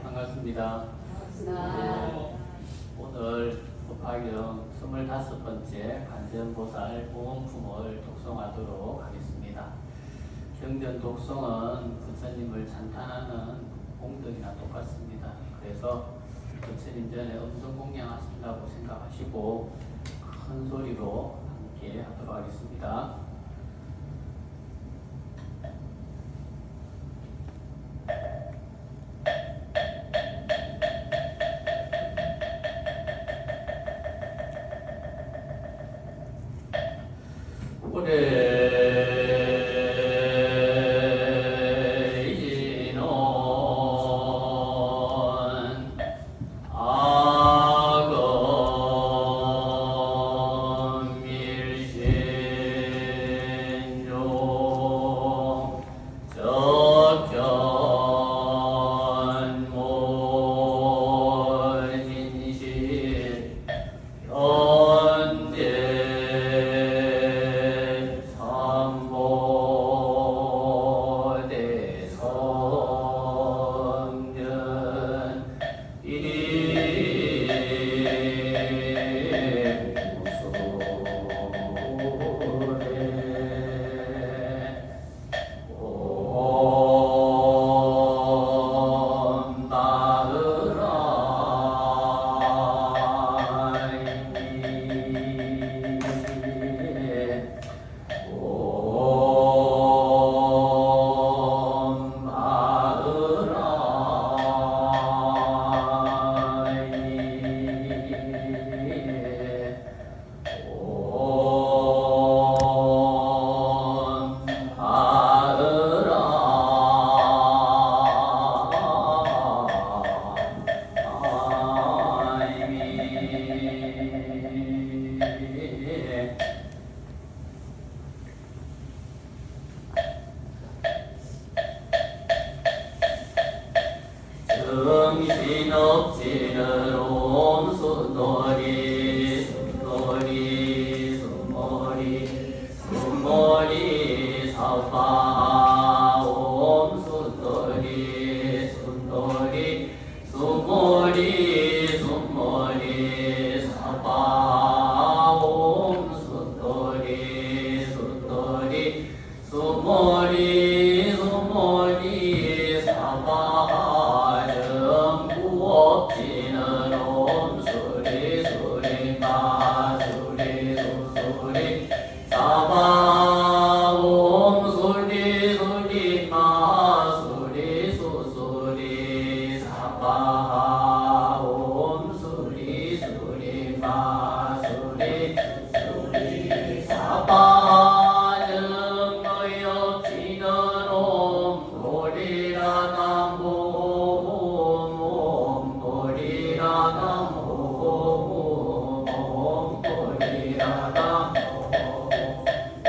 반갑습니다. 네, 오늘 법화경 25번째 간전보살 보험품을 독송하도록 하겠습니다. 경전 독송은 부처님을 찬탄하는 공덕이나 똑같습니다. 그래서 부처님 전에 음성 공양하신다고 생각하시고 큰 소리로 함께 하도록 하겠습니다. 정신없지는 옴순돌이 순돌이 순머리 순머리 사파 옴순돌이 순돌이 순머리 순머리 사파 옴순돌이 순돌이 순머리 순머리 사파 없지는 옴수리 수리 마수리 수수리 사바 옴수리 수리 마수리 수수리 사바 옴수리 수리 마수리 수수리 사바 능의 없지는 옴소리라 남보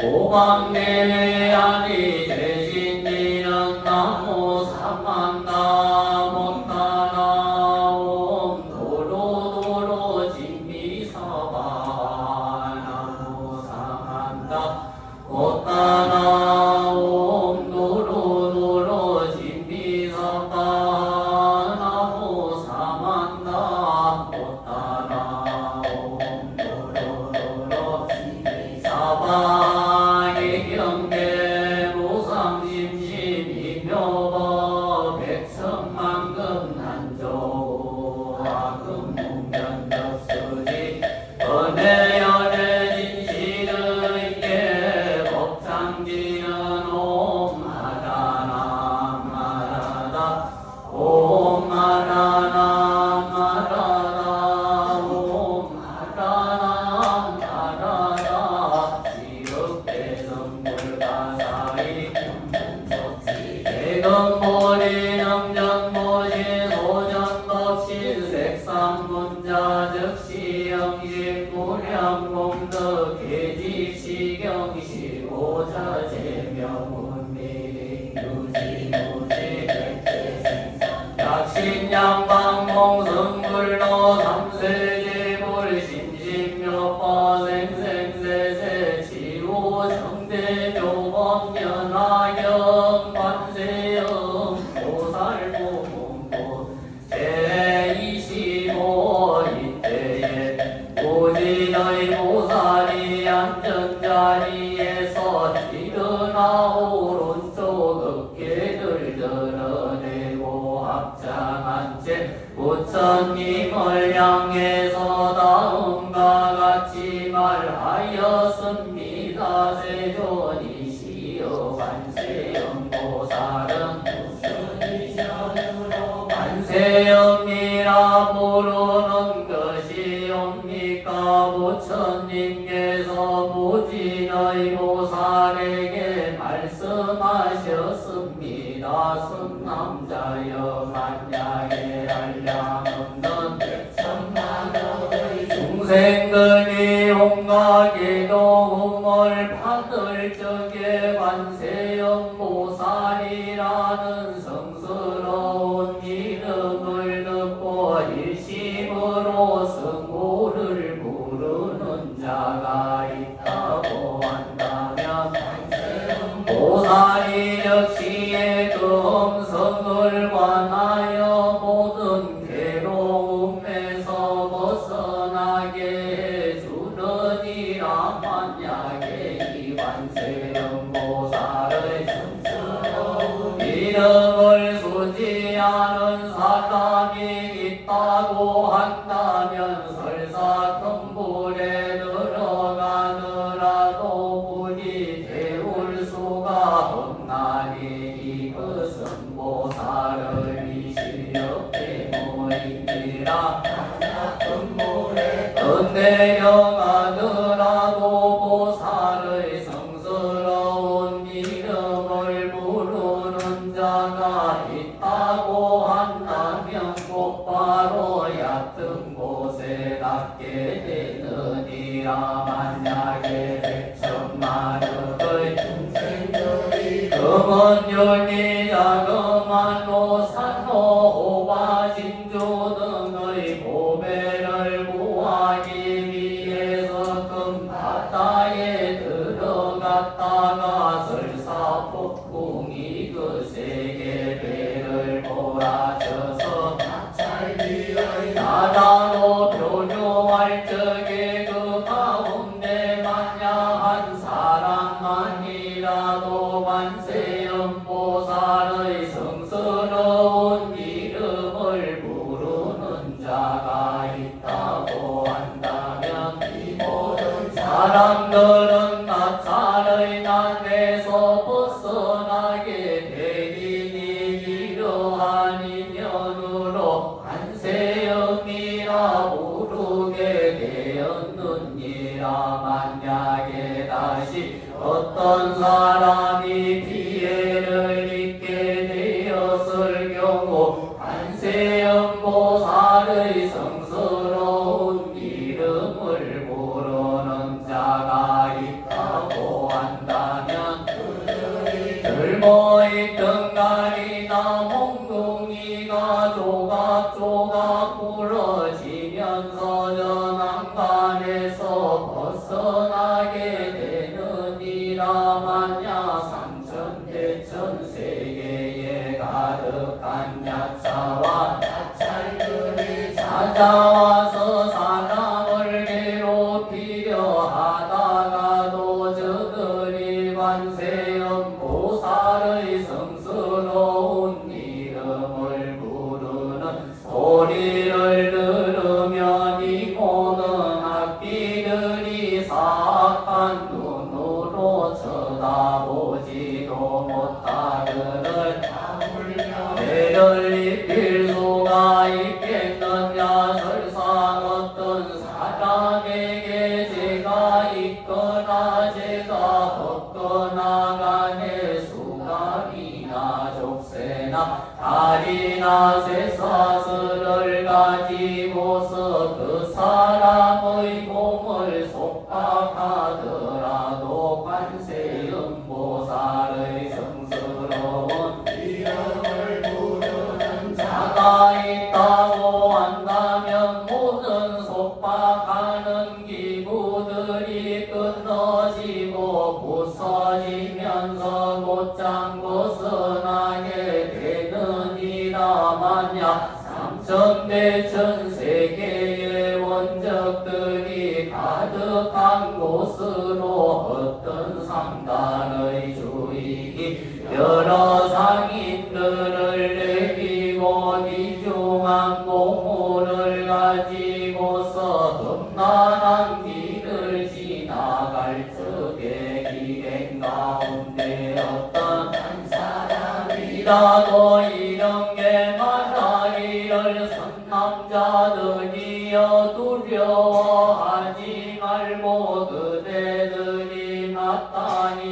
오방내 아니 대신이는 나무 삼만다 못다나 옴 도로도로 진미사바 나무 삼만다 못다나 옴 도로도로 진미사바 나무 삼만다 못다나 옴 도로도로 진미사바 경계 무상심심 이묘법 백성만금 난조 하금 문견덕수지 은혜연의 진실의계 법창지는 옴 하라나 마라다 옴 하라나 마라다 옴 하라나 마라다 대건모리 능전모시 소지 신양방몽승불로 삼세제불 심심묘법 생생세세 지호정대조법연화경 관세음 보살보문보 제25 이때에 오진의 보살이 앉은 자리에서 일어나 오른쪽 어깨를 드러내고 합장한 채 부처님을 향해서 다음과 같이 말하였습니다. 세존이시여 관세음보살은 무슨이시여 관세음이라 부르는 것이옵니까? 부처님께서 무진의 보살에게 말씀하셨습니다. 선남자여 만약에 한량없는 백천만의 중생들이 온갖 기도금을 받을 적에 관세음보살이라는 성스러운 이름을 듣고 일심으로 성호를 부르는 자가 있다고 한다면 보살이 역시의 그 음성을 관하여 모든 괴로움에서 벗어나게 해주느니라. 만약에 이 관세음보살의 성스러운 이름을 수지하는 사람이 있다고 한다면 설사 큰 불에 들어가더라도 불이 태울 수가 없나니 이것은 보살의 실력 때문이니라. 큰 불에 내려가더라도 보살의 성스러운 이름을 부르는 자가 있다고 한다면 곧바로 얕은 곳에 닿게 되느니라. 만약에 백천만의 중생들이 금은 율리 자그만 노산호 호바 진주 등의 보배를 구하기 위해서 금바다에 들어갔다가 설사 폭풍이 그 세계 배를 몰아쳐서 바다로 표류할 적에 그 가운데 만약 한 사람만이라도 관세음보살의 성스러운 이름을 부르는 자가 있다고 한다면 이 모든 사람들은 나찰의 난에서 벗어나게 되리니 이러한 인연으로 관세음이라 부르게 되었느니라. 만약에 다시 어떤 사람이 피해를 입게 되었을 경우 관세음보살의 성스러운 이름을 부르는 자가 있다고 한다면 들모의 등갈이나 몽둥이가 조각조각 부러지면서 저 난간에서 벗어나게 되느니라. 만약 삼천대천 세계에 가득한 야차와 야찰들이 찾아와서 사람을 괴롭히려 하다가도 저들이 관세음보살의 성스러운 이름을 부르는 소리를 들으면 이고는 악귀들이 사악한 눈으로 쳐다보지도 못하거늘 배를 입힐 수가 있겠느냐. 설사 어떤 사람에게 죄가 있거나 죄가 없거나 간에 수갑이나 족쇄나 다리나 쇠사슬을 가지고서 그 사람의 몸을 속박하더라도 관세음보살의 성스러운 이름을 부르는 자가 나가 있다고 한다면 모든 속박하는 기구들이 끊어지고 부서지면서 곧장 벗어나게 되느니라. 만약 삼천대천 세계의 원적들이 가득한 곳으로 어떤 상단의 주인이 여러 상인들을 내리고 귀중한 보물을 가지고서 험난한 길을 지나갈 적에 길행 가운데 어떤 한 사람이라도 이런 게 말하기를 선남자들이여 두려워하지 말고 그대들이 마땅히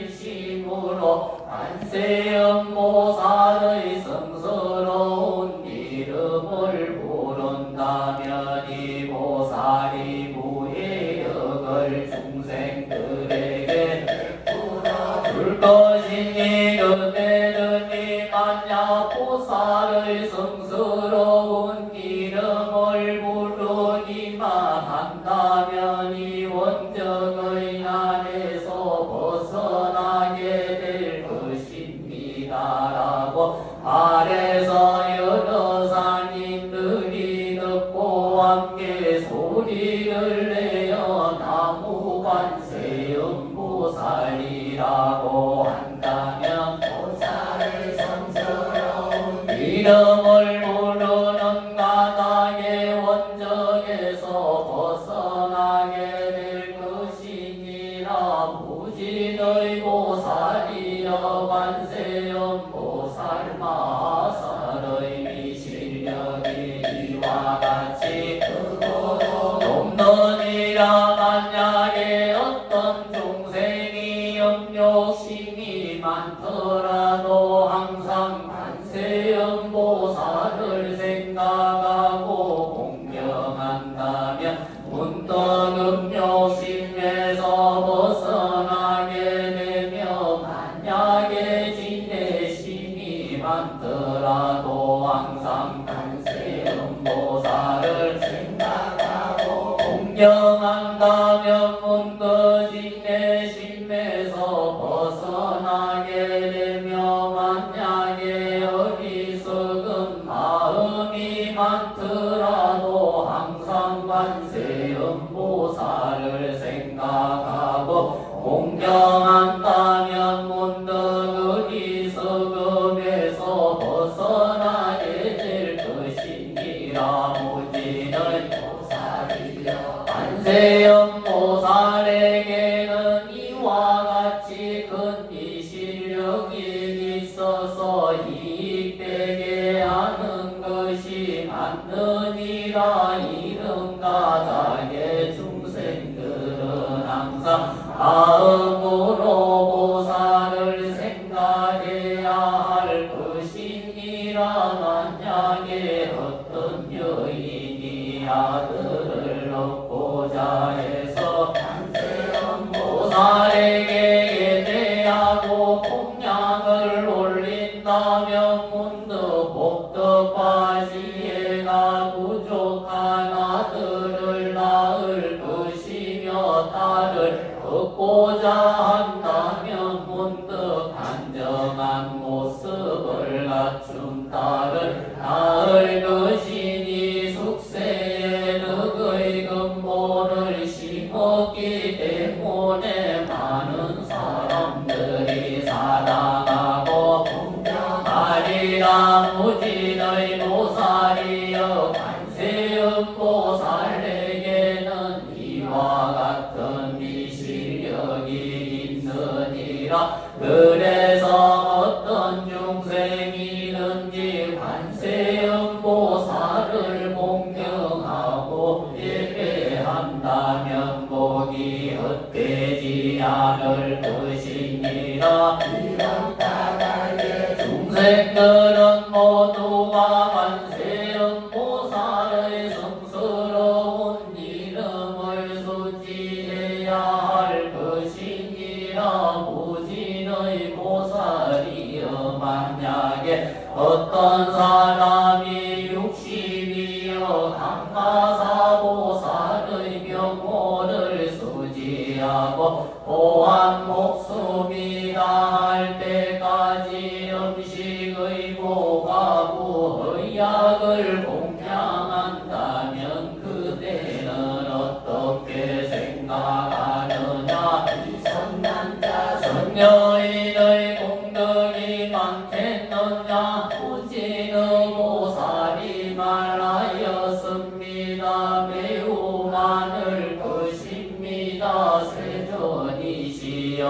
일심으로 관세음보살의 성스러운 이름을 부른다면 이 보살이 무해역을 중생들에게 풀어줄 것이니 그대들이 만약 보살의 성스러운 이름을 부르기만 한다면 이 원적의 난에서 벗어나게 될 것입니다라고 아래서 여러 상인들이 듣고 함께 소리를 내어 나무관세음보살이라고 한다면 보살의 성스러운 이름을 부르는 가닥의 원적에서 벗어나게 될 것이니라. 무진의 보살이여 관세음보살 마살의 미실력이 이와 같이 크고도 높느니라. 만약에 어떤 중생이 염욕심이 많더라도 항상 관세음보살을 생각하고 공경한다면 문득 음욕심에서 벗어나게 되며 만약에 진내심이 많더라도 항상 관세음보살을 생각하고 공경한다면 문득 진내심에서 벗어나게 되며 만약에 어리석은 마음이 많더라도 항상 관세음보살을 생각하고 공경한다면 문득 어리석음에서 벗어나게 될 것이니라. 무진의 보살이여 관세음보살에게는 이와 같이 큰 미실력이 있어서 이익되게 하는 것이 맞느니라. 이런 가닥의 중생들은 항상 마음으로 보살을 생각해야 할 것이니라. 만약에 어떤 여인이 아들을 얻고자 해서 관세음보살에게 예대하고 공양을 올린다면 문득 복덕바지에가 부족한 아들을 낳을 것이며 딸을 얻고자 한다면 문득 단정한 모습을 갖춘 딸을 낳을 것이니 숙세에 덕의 근본을 심었기 때문에 많은 사람들이 사랑하고 공경하리라. 무진의 보살이여 관세음보살에게는 이와 같은 미실력이 있느니라. 그래서 어떤 중생이든지 관세음보살을 공경하고 예배한다면 복이 헛되지 않을 것이니라. 이런 까닭에 중생들은 모두가 관세음보살의 성스 사람이 육신이여 강마사보살의 명호를 수지하고 또한 목숨이 다할 때까지 음식의 보가부 의약을 공양한다면 그대는 어떻게 생각하느냐. 이 선난자 선녀인의 공덕이 많겠느냐. 부지의 보살이 말하였습니다. 매우 많을 것입니다. 세존이시여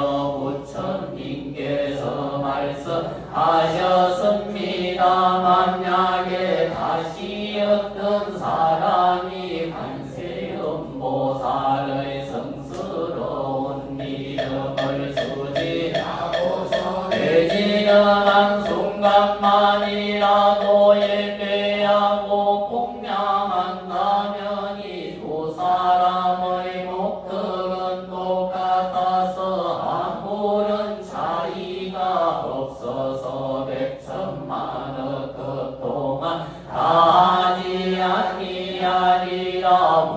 부처님께서 말씀하셨습니다. 만약에 다시 어떤 사람이 관세음보살의 성스러운 이름을 수지하고서 되지는 한 순간만이라도 예배하고 공양한다면 이 두 사람의 목적은 똑같아서 아무런 차이가 없어서 백천만억 그 동안 다하지 아니하리라.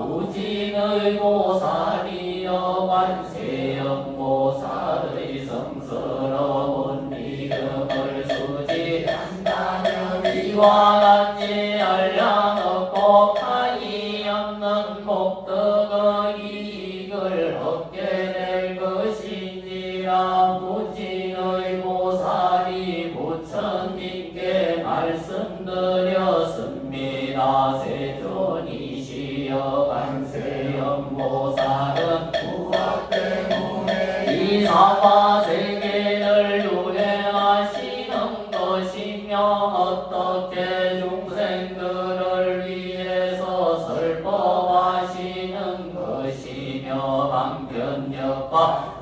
무진의 보살이여 관세음보살의 성스러운 이름을 수지한다면 이와 같이 한량 없고 타이 없는 복덕의 이익을 얻게 될 것인지라. 무진의 보살이 부처님께 말씀드렸습니다. 세존이시여 관세음보살은 무엇 때문에 이 사바세계를 유행하시는 것이며 어떻게 중생들을 위해서 설법하시는 것이며 방편력과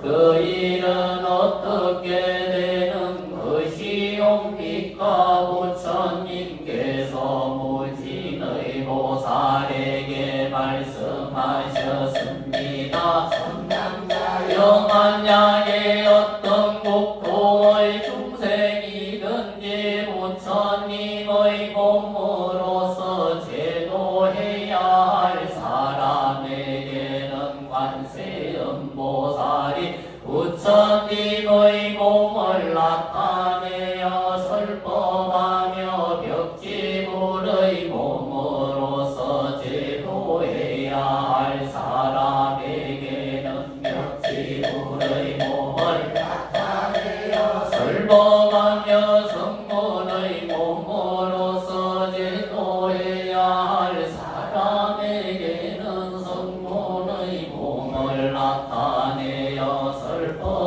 그 일은 어떻게 되는 것이옵니까. 부처님께서 무진의 보살에게 말씀하셨습니다. 만약에 어떤 국토의 중생이든지 부처님의 몸으로서 제도해야 할 사람에게는 관세음보살이 부처님의 몸을 나타내어 설법하며 벽지불의 몸으로서 제도해야 할 사람에게는 벽지불의 몸을 나타내어 설법하며 성문의 몸으로서 제도해야 할 사람에게는 성문의 몸을 나타내어 설법하느니라.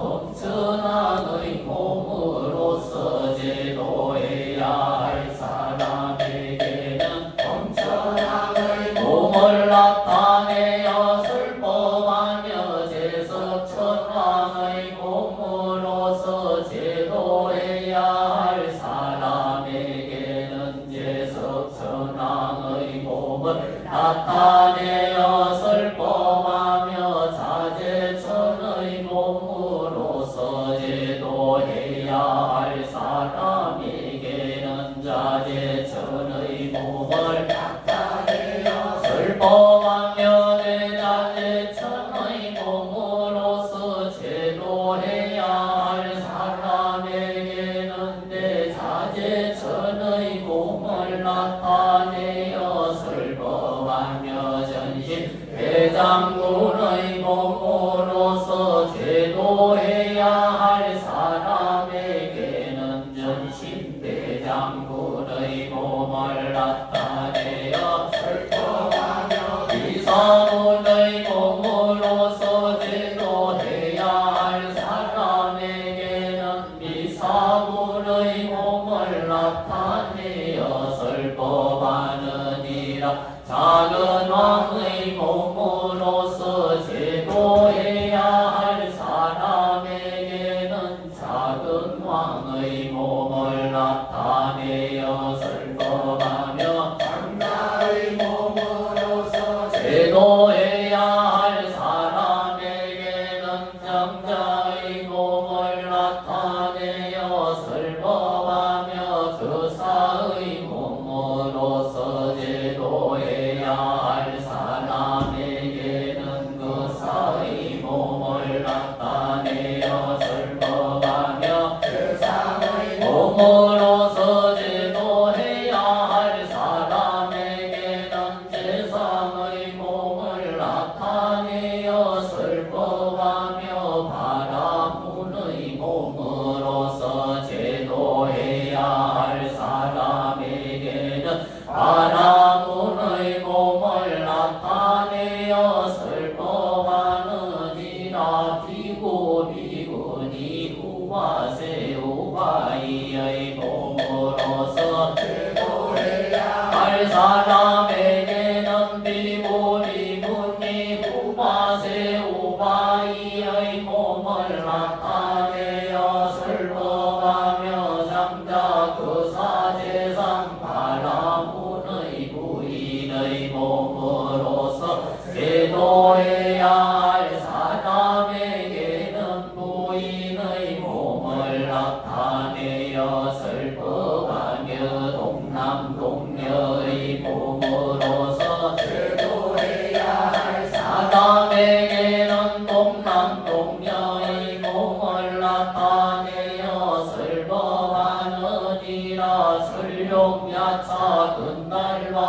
범천왕의 몸으로서 제도해야 할 사람에게는 범천왕의 몸을 나타내어 설법하며 제석천왕의 몸으로서 제도해야 할 사람에게는 제석천왕의 몸을 나타내어 설법하며 자제천의 몸으로서 제도해야 할 사람에게는 자제천의 몸을 나타내어 설법하며 대자제천의 몸으로서 제도해야 할 사람에게는 대자제천의 몸을 나타내어 설법하며 전신 대장군의 몸으로서 제도해야 할 사람에게는 전신 대장군의 몸을 나타내어 설법하며 이사군의 몸으로서 제도해야 할 사람에게는 미사군의 몸을 나타내어 설법하느니라. 작은 왕의 몸으로서 제도해야 할 사람에게는 작은 왕의 몸을 나타내어 설법하며 장자의 몸으로서 제도해야 할 사람에게는 장자의 몸을 나타내어 설법하며 여사제상 바라문의 부인의 몸으로서 제도해야 할 사람에게는 부인의 몸을 나타내어 설법하며 동남동녀의 몸으로서 제도해야 할 사람에게는 동남동녀의 몸을 나타내어 설법하느니라. 설욕야차 근날과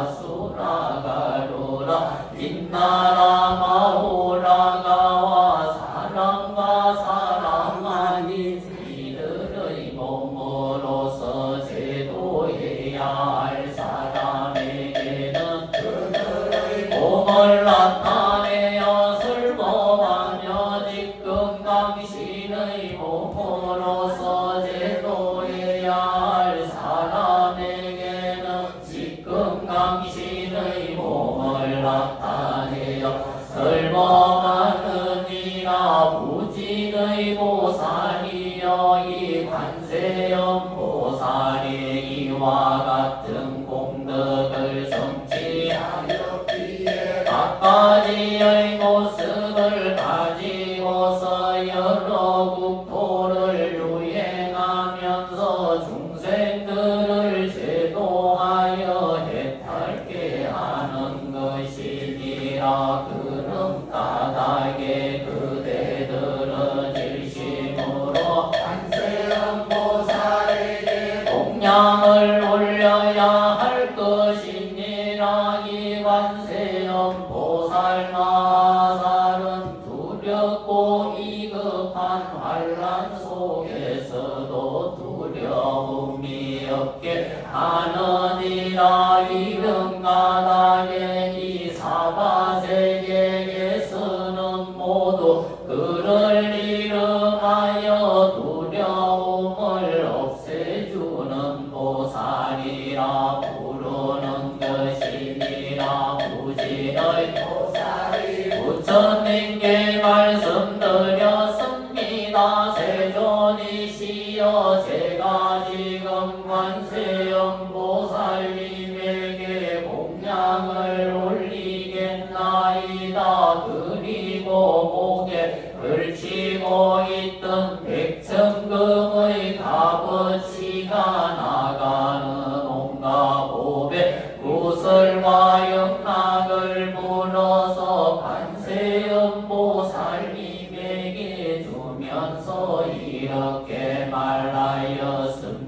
아수라가루라 빛나라 마오라가와 사람과 사람 아닌 이들의 몸으로서 제도해야 할 사람에게는 그들의 몸을 나타내어 설법하며 지금 당신의 몸으로서 제도해야 할 사람에게는 지금 당신의 몸을 나타내어 설법하느니라. 부진의 보살이여 이 관세음 보살이 이와 같은 공덕을 성취하였기에 각가지의 모습을 가지고서 여러 국토를 유행하면서 중생들을 제도하여 해탈게 하는 것이니라. 그럼 까닭에 그대들은 일심으로 관세음 보살에게 공양을 올려야 할 것이니라. 이 관세음 보살 마살은 두렵고 이급한 환란 속에서도 두려움이 없게 하느니라. 이른 까닭에 이 사바세계에서는 모두 그를 이름하여 두려움을 없애주는 보살이라 부르는 것이니라. 부진의 보살이 부처님께 말씀드렸습니다. 세존이시여 제가 지금 관세음 보살님에게 공양을 올리겠나이다. 그리고 목에 걸치고 있던 백천금의 값어치가 나가는 온갖 보배 구설과 영락을 물어서 관세음 보살님에게 주면서 이렇게 말하였습니다.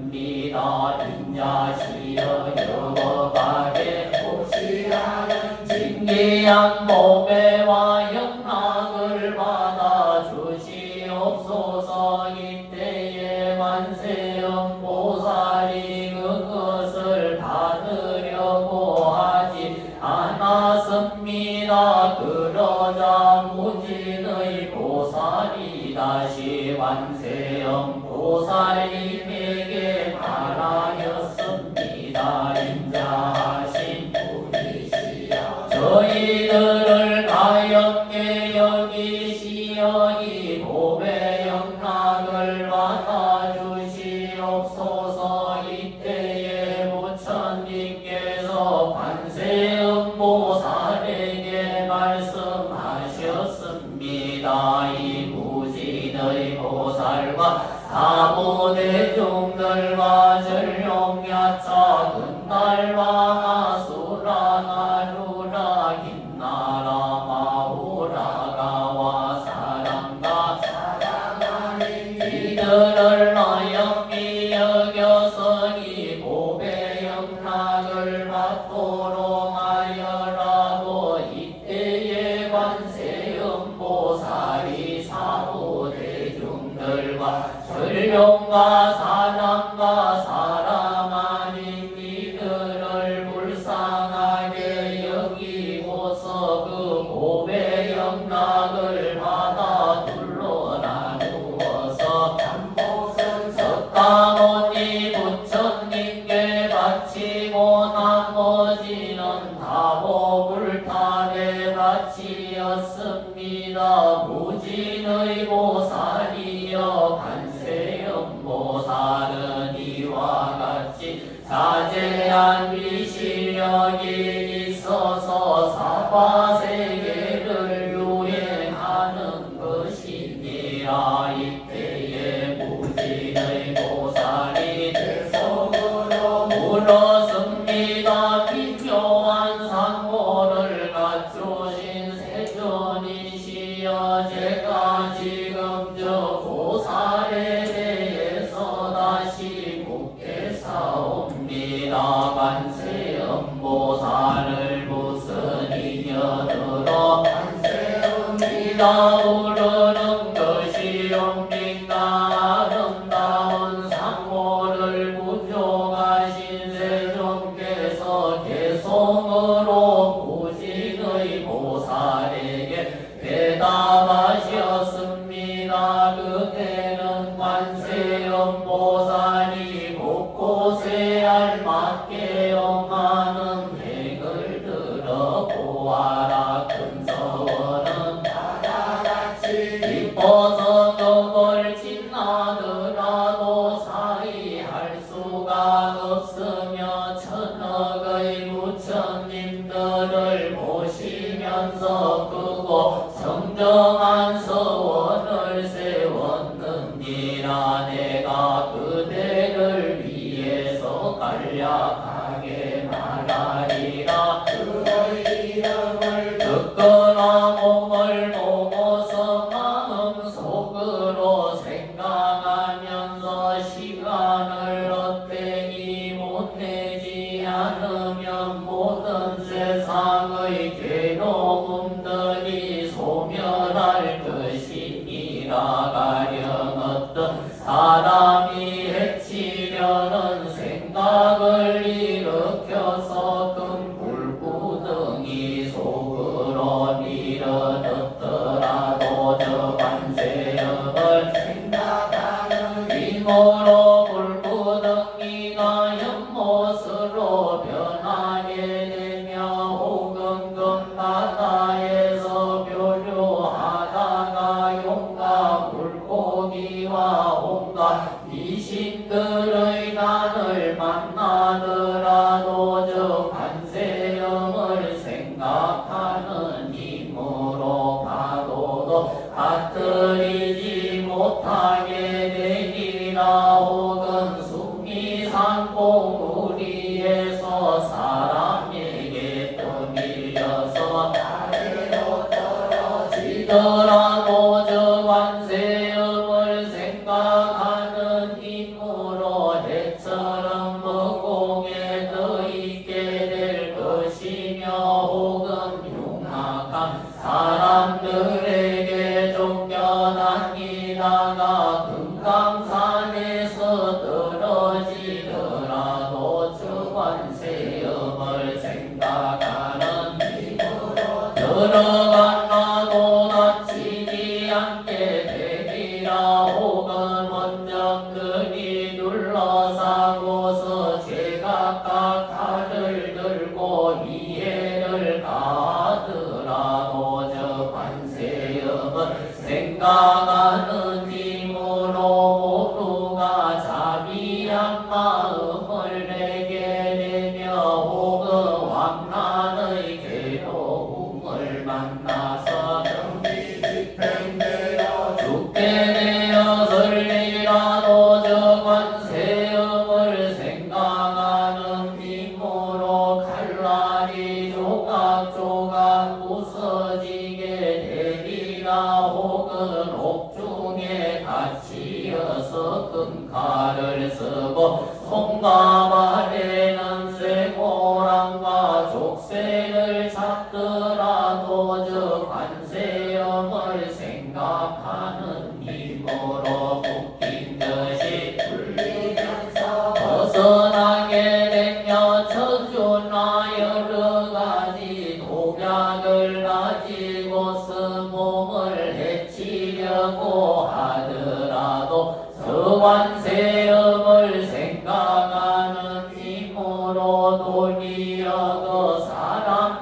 인자시여 여법하게 혹시라는 진귀한 보배와 영락을 받아 주시옵소서. 이때에 관세음 보살이 그것을 받으려고 하지 않았습니다. 그러자 무진의 보살이 다시 관세음 보살님에게 말하였습니다. 인자하신 분이시여 저희들을 가엾게 여기시어 이 보배 영락을 받아주시옵소서. 이때에 부처님께서 관세음 보살에게 말씀하셨습니다. 이 부진의 보살과 사부대중들과 전룡야차 근날과 아수라 나루라 긴나라 마오라가와 사람과 사람 아닌 이들을 어영히 여겨서 이 보배 영락을 받도록 하여라고. 이때에 관세음 보살이 사부대중들과 전룡과 사람과 사람 아닌 이들을 불 자제한 비실력이 있어서 사바세계를 유행하는 것이니라. 이때에 무진의 보살이 대속으로 물었습니다. 비교한 상호를 갖추신 세존이시여, 제가 지금 저 보살에 대해서 다시 묻겠사옵니다. 관세음보살을 무슨 인연으로 관세음이라 부르는 것이옵니까? 아름다운 상호를 부족하신 세존께서 개송으로 무진의 보살에게 대답하셨습니다. 그때는 관세음보살이 곳곳에 알맞게 영하는 행을 들어보아라. 큰 서원은 바다같이 깊어서 그걸 지나더라도 사이할 수가 없으며 천억의 부처님들을 모시면서 크고 정정한 서원을 세웠느니라. 내가 그대를 위해서 간략하게 말하리라. 그의 이름을 듣거나 몸을 보고서 마음속으로 생각하면서 시간을 헛되이 보내지 않으면 모든 세상의 괴로움들이 소멸할 것이니라. 가령 어떤 사람이 해치려는 생각을 일으켜서 큰 불구덩이 속으로 밀어넣더라도 저 관세음을 생각하는 힘으로 불구덩이가 연못으로 변하게 되며 혹은 금바다에서 표류하다가 용과 물고기와 온갖 귀신들의 난을 만나더라도 저 관세음을 생각하는 힘으로 파도도 빠뜨리지 못하게 되리라. 혹은 숙미산 봉우리에서 사람에게 떠밀려서 아래로 떨어지더라도 저 관세음을 생각하는 힘으로 해처럼 무공에 떠있게 될 것이며 혹은 흉악한 사람들에게 쫓겨다니다가 금강산에서 떨어지더라도 저 관세음을 생각하는 힘으로 들어간다도 다치지 않게 되리라. 혹은 원정들이 둘러싸고서 제각각 칼을 들고 이해를 가하더라도 저 관세음을 생각하는 힘으로 모두가 자비한 마음을 내게 되며 혹은 왕란의 괴로움을 만나서 정비 집행되어 죽게 되었을지라도 저 관세음을 생각하는 힘으로 칼날이 조각조각 부서지게 되리라. 혹은 옥중에 갇히어서 금칼을 쓰고 손가발에는 쇠고랑과 족쇄를 잡더라도 저 관세음을 생각하는 힘으로 묶인 듯이 풀리면서 벗어나게 되며 저주나 여러 가지 독약을 가지고서 몸을 해치려고 하더라도 저 관세음을 생각하는 힘으로 도리어 그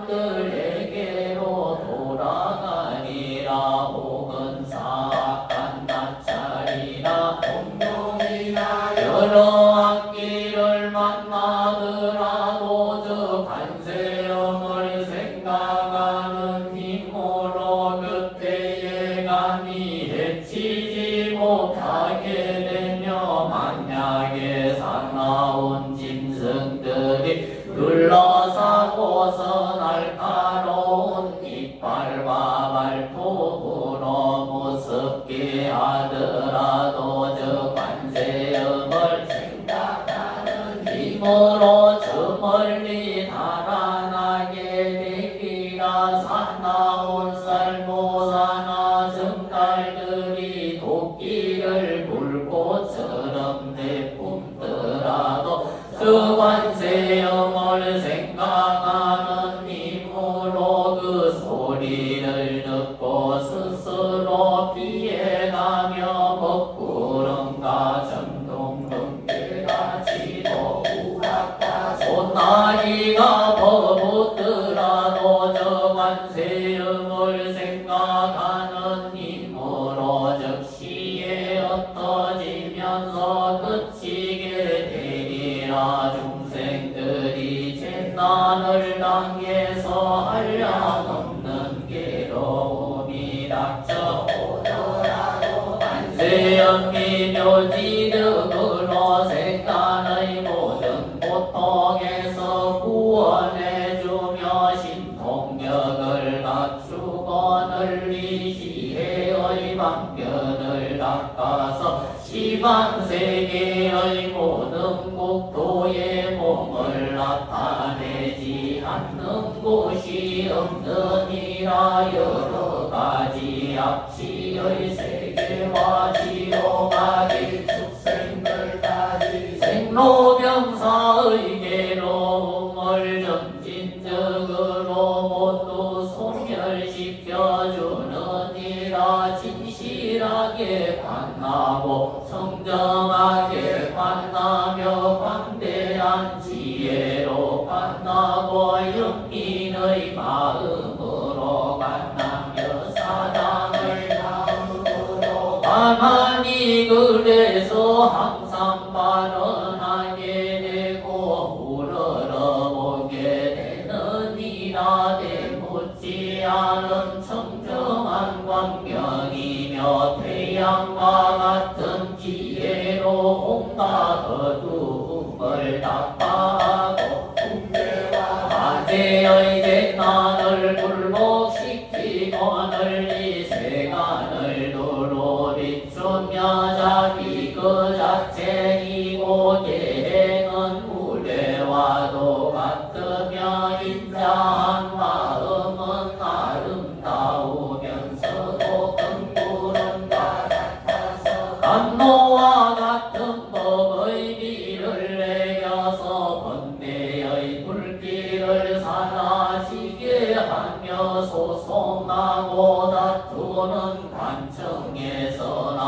사람들에게로 돌아가니라. 혹은 사악한 나찰이나 공룡이나 여러 악기를 부처님을 만나더라도 저 관세음을 생각하는 힘으로 그때에 감히 해치지 못하게 되며 만약에 사나운 짐승들이 둘러싸고서 날카로운 이빨과 발톱으로 무섭게 하더라도 저 관세음을 생각하는 힘으로 저 멀리 달아나게 되리라. 사나운 쌀모사나 정갈들이 도끼를 불꽃처럼 내뿜더라도 저 관세음을 생각하는 힘으로 그 소리를 듣고 스스로 피해가며 먹구름과 점동 등대같이도 우락과 소나기가 퍼붓더라도 저 관세음을 생각하는 힘으로 즉시에 흩어지면서 그치게 되리라. 중생들이 재난을 당해서 한량없는 괴로움이 닥쳐오더라도 관세음이 묘지득으로 생간의 모든 고통에서 구원해주며 신통력을 갖추고 널리 지혜의 방편을 닦아서 시방세계의 모든 국토에 몸을 나타내지 않는 곳이 없느니라. 여러 가지 악취의 세계와 지옥아기 축생들까지 생로병사의 괴로움을 점진적으로 모두 소멸시켜주느니라. 진실하게 관하고 성정하게 관하며 광대한 지혜로 관하고 영민의 마음으로 관하며 사랑의 마음으로 가만히 그래서 항상 발언하게 되고 우러러보게 되느니라. 대묻지 않은 청정한 광명이며 태양과 같은 지혜로 온갖 어두움을 닦아하고 화재의 재난을 굴복시키고 널리 세간을 두루 비추며 자기 그 자체이고 계행은 무례와도 같으며 인자한 마음은 아름다우면서도 긍구름과 같아서 감노와 같은 법의 비를 내려서 번뇌의 불길을 사라지게 하며 소송하고 다투는 관청에서나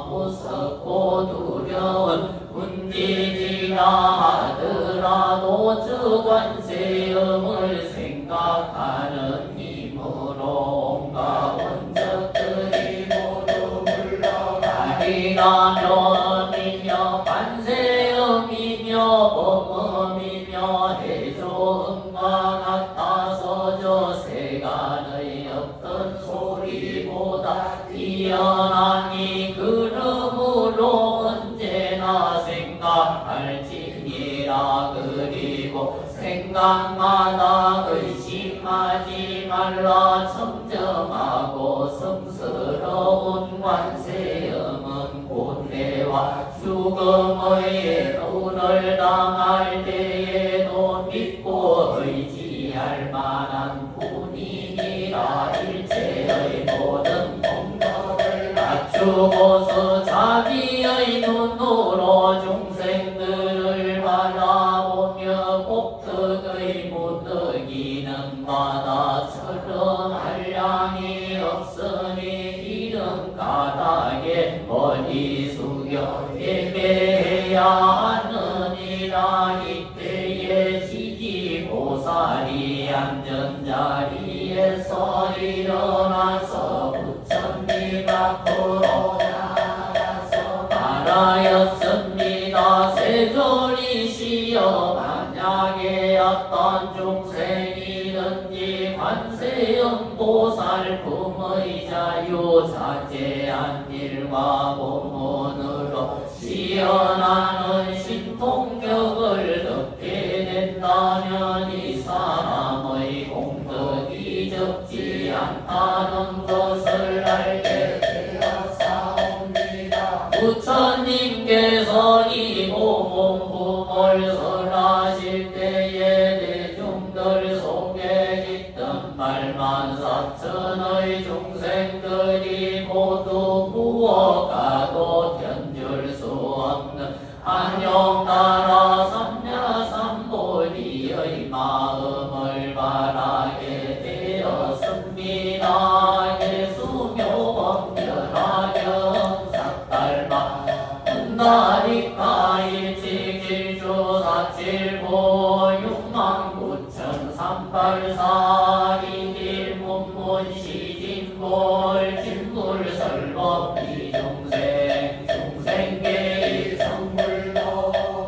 무섭고 두려운 군지지라 하더라도 저 관세음을 생각하는 힘으로 온갖 원적들이 모두 물러가리라. 묘음이며 관세음이며 범음이며 해조음과 같아서 저 세간의 어떤 소리보다 뛰어나니 그러므로 언제나 생각할지니라. 그리고 생각마다 의심하지 말라. 청정하고 성스러운 관세음은 고뇌와 죽음의 눈을 당할 때에도 믿고 의지할 만한 분이니라. 일체의 모든 공덕을 갖추고서 자기의 눈으로 중생들을 바라보며 복덕의 무더기는 바다처럼 한량이 없으니 이른 까닭에 머리 숙여 예배해야 하느니라. 이때에 지지보살이 앉은 자리에서 일어나서 부처님 앞으로 나가서 말하였습니다. 세존이시여 하여 만약에 어떤 중생이든지 관세음보살품의 자유 자제한 일과 본문으로 시연하는 신통력을 얻게 된다면 이 사람의 공덕이 적지 않다는 것을 알게 되었사옵니다. 부처님께서 이 고문부를 설하실 때에 대중들 속에 있던 84,000의 중생들이 모두 무엇과도 견줄 수 없는 안녕나라 삼야삼보리의 마음을 바라게 되었습니다. 예수묘범견하경 삭달마 문다리가 일찍일주 사칠보 69,384 이길문문 시진볼 진불설법 이중생 중생계일 성불도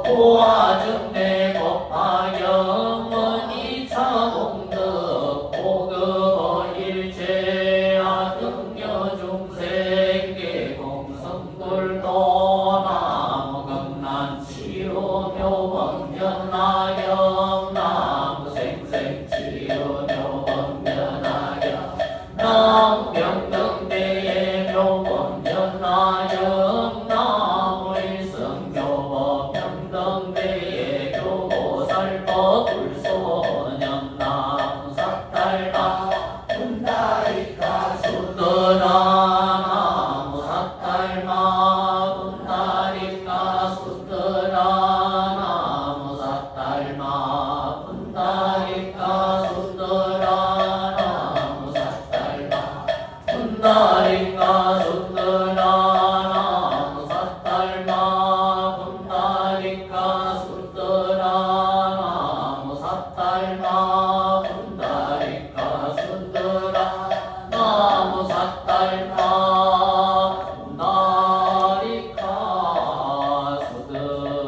보아증내 법화경은 이차공덕 고급어 일체아 등여 중생계 공성불도 나무금난 치유묘범견하경 나무생생치유묘범견하경 남병등대의 묘범견하경 나무일성묘법병등대의 교보살법 불소년 나무사탈마 분다리카 수드라 나무사탈마 분다리카 수드라 나무사탈마 분다리카 수드라 나무사탈마 분다리카 수드라 나무사탈마 분다리카 수드라 나무사탈마 분다리카 수드라 나무사탈마 분다리카 수드라.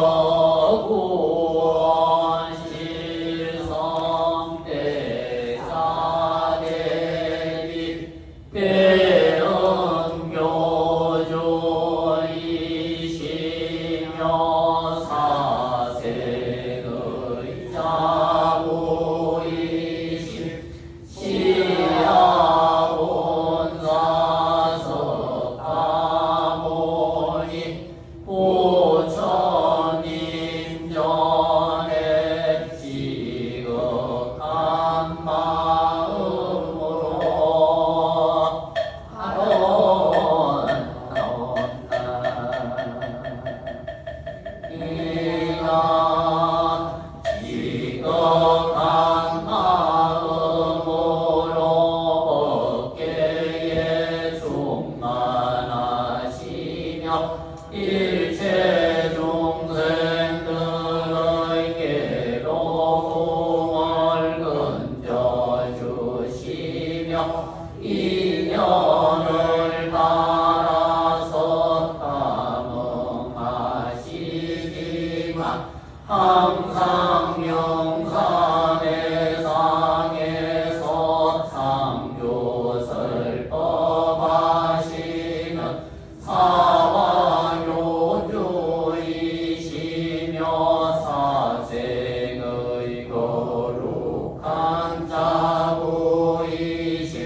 오라고 실성대사대비 대응교조이시며 사색의 자보이심 시야본사석가모니 부처님 전에 지극한 마음으로 이나 지극한 마음으로 법계에 충만하시며 일체 중생들의 괴로움을 건져주시며 인연을 따라서 감응하시지만 항상 영산의 상에서 상교설법하시는 사와교주이시며 사생의 거룩한 자부이신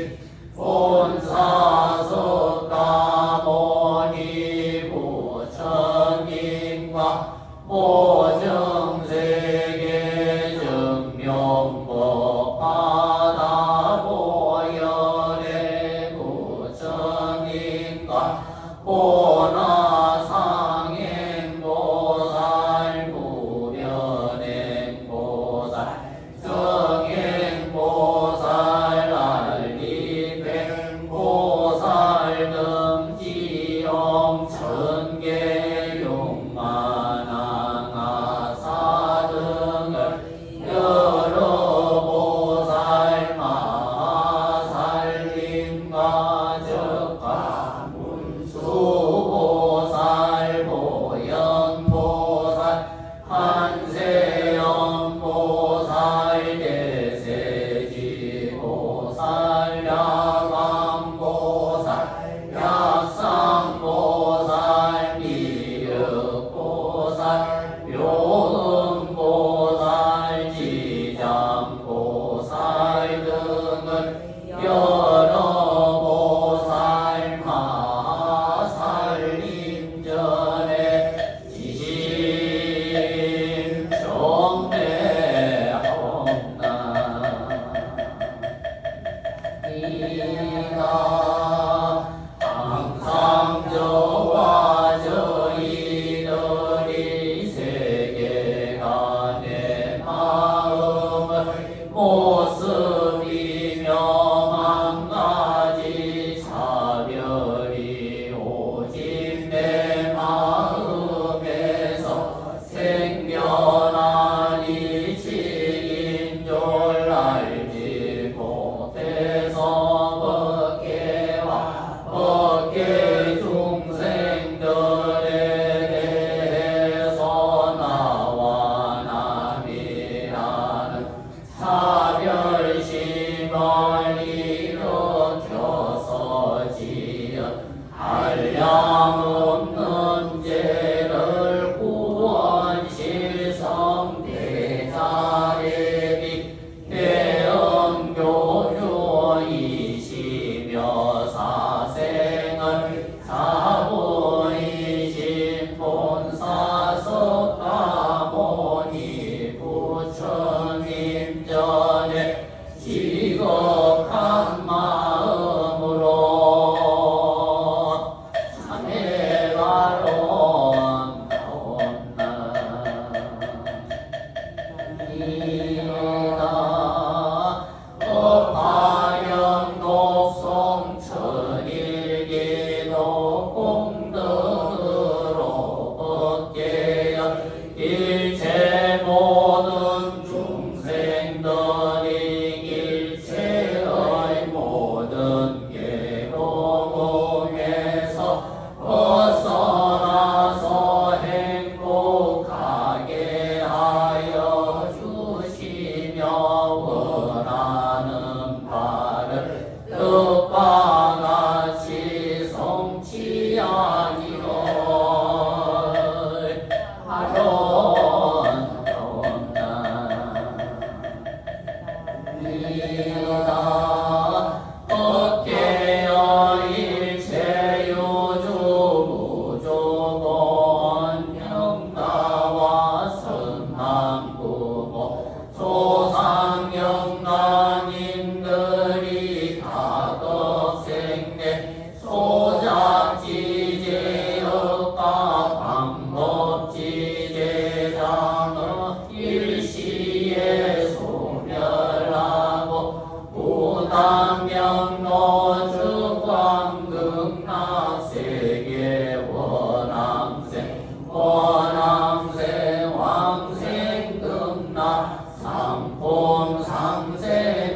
본사 여러보살마 살림전에 지심 정대하옵나. 이가 항상 저와 저희들이 세계가 내 마음을 모습이며 만 가지 차별이 오직 내 마음에서 생겨나니 지인 줄 알지 못해서 법계와 법계 중생들에 대해서 나와 남이라는 차별심을 일으켜서 지은 한량없는 죄를 구원실성 대자례비 대언교주이시며 사생을 사보이신 본사석가모니 부처님 전에 지극한 마음으로 참회가론 나온다. 이다 법화경 독송 천일기도 공덕으로 법계여 일체 모든 중생들이 일체의 모든 괴로움에서 벗어나서 행복하게 하여 주시며 원하는 바를 뜻과 같이 성취하기를 하옵나이다. 법계여 일체 유주 무조건 평가와 선한 부모 소상영란인들이 가덕생내 소작지제역과 방법지제장의 일시에 소멸하고 부담명노주 광극락세계 원왕생 원왕생 왕생극락 상품 상생하기를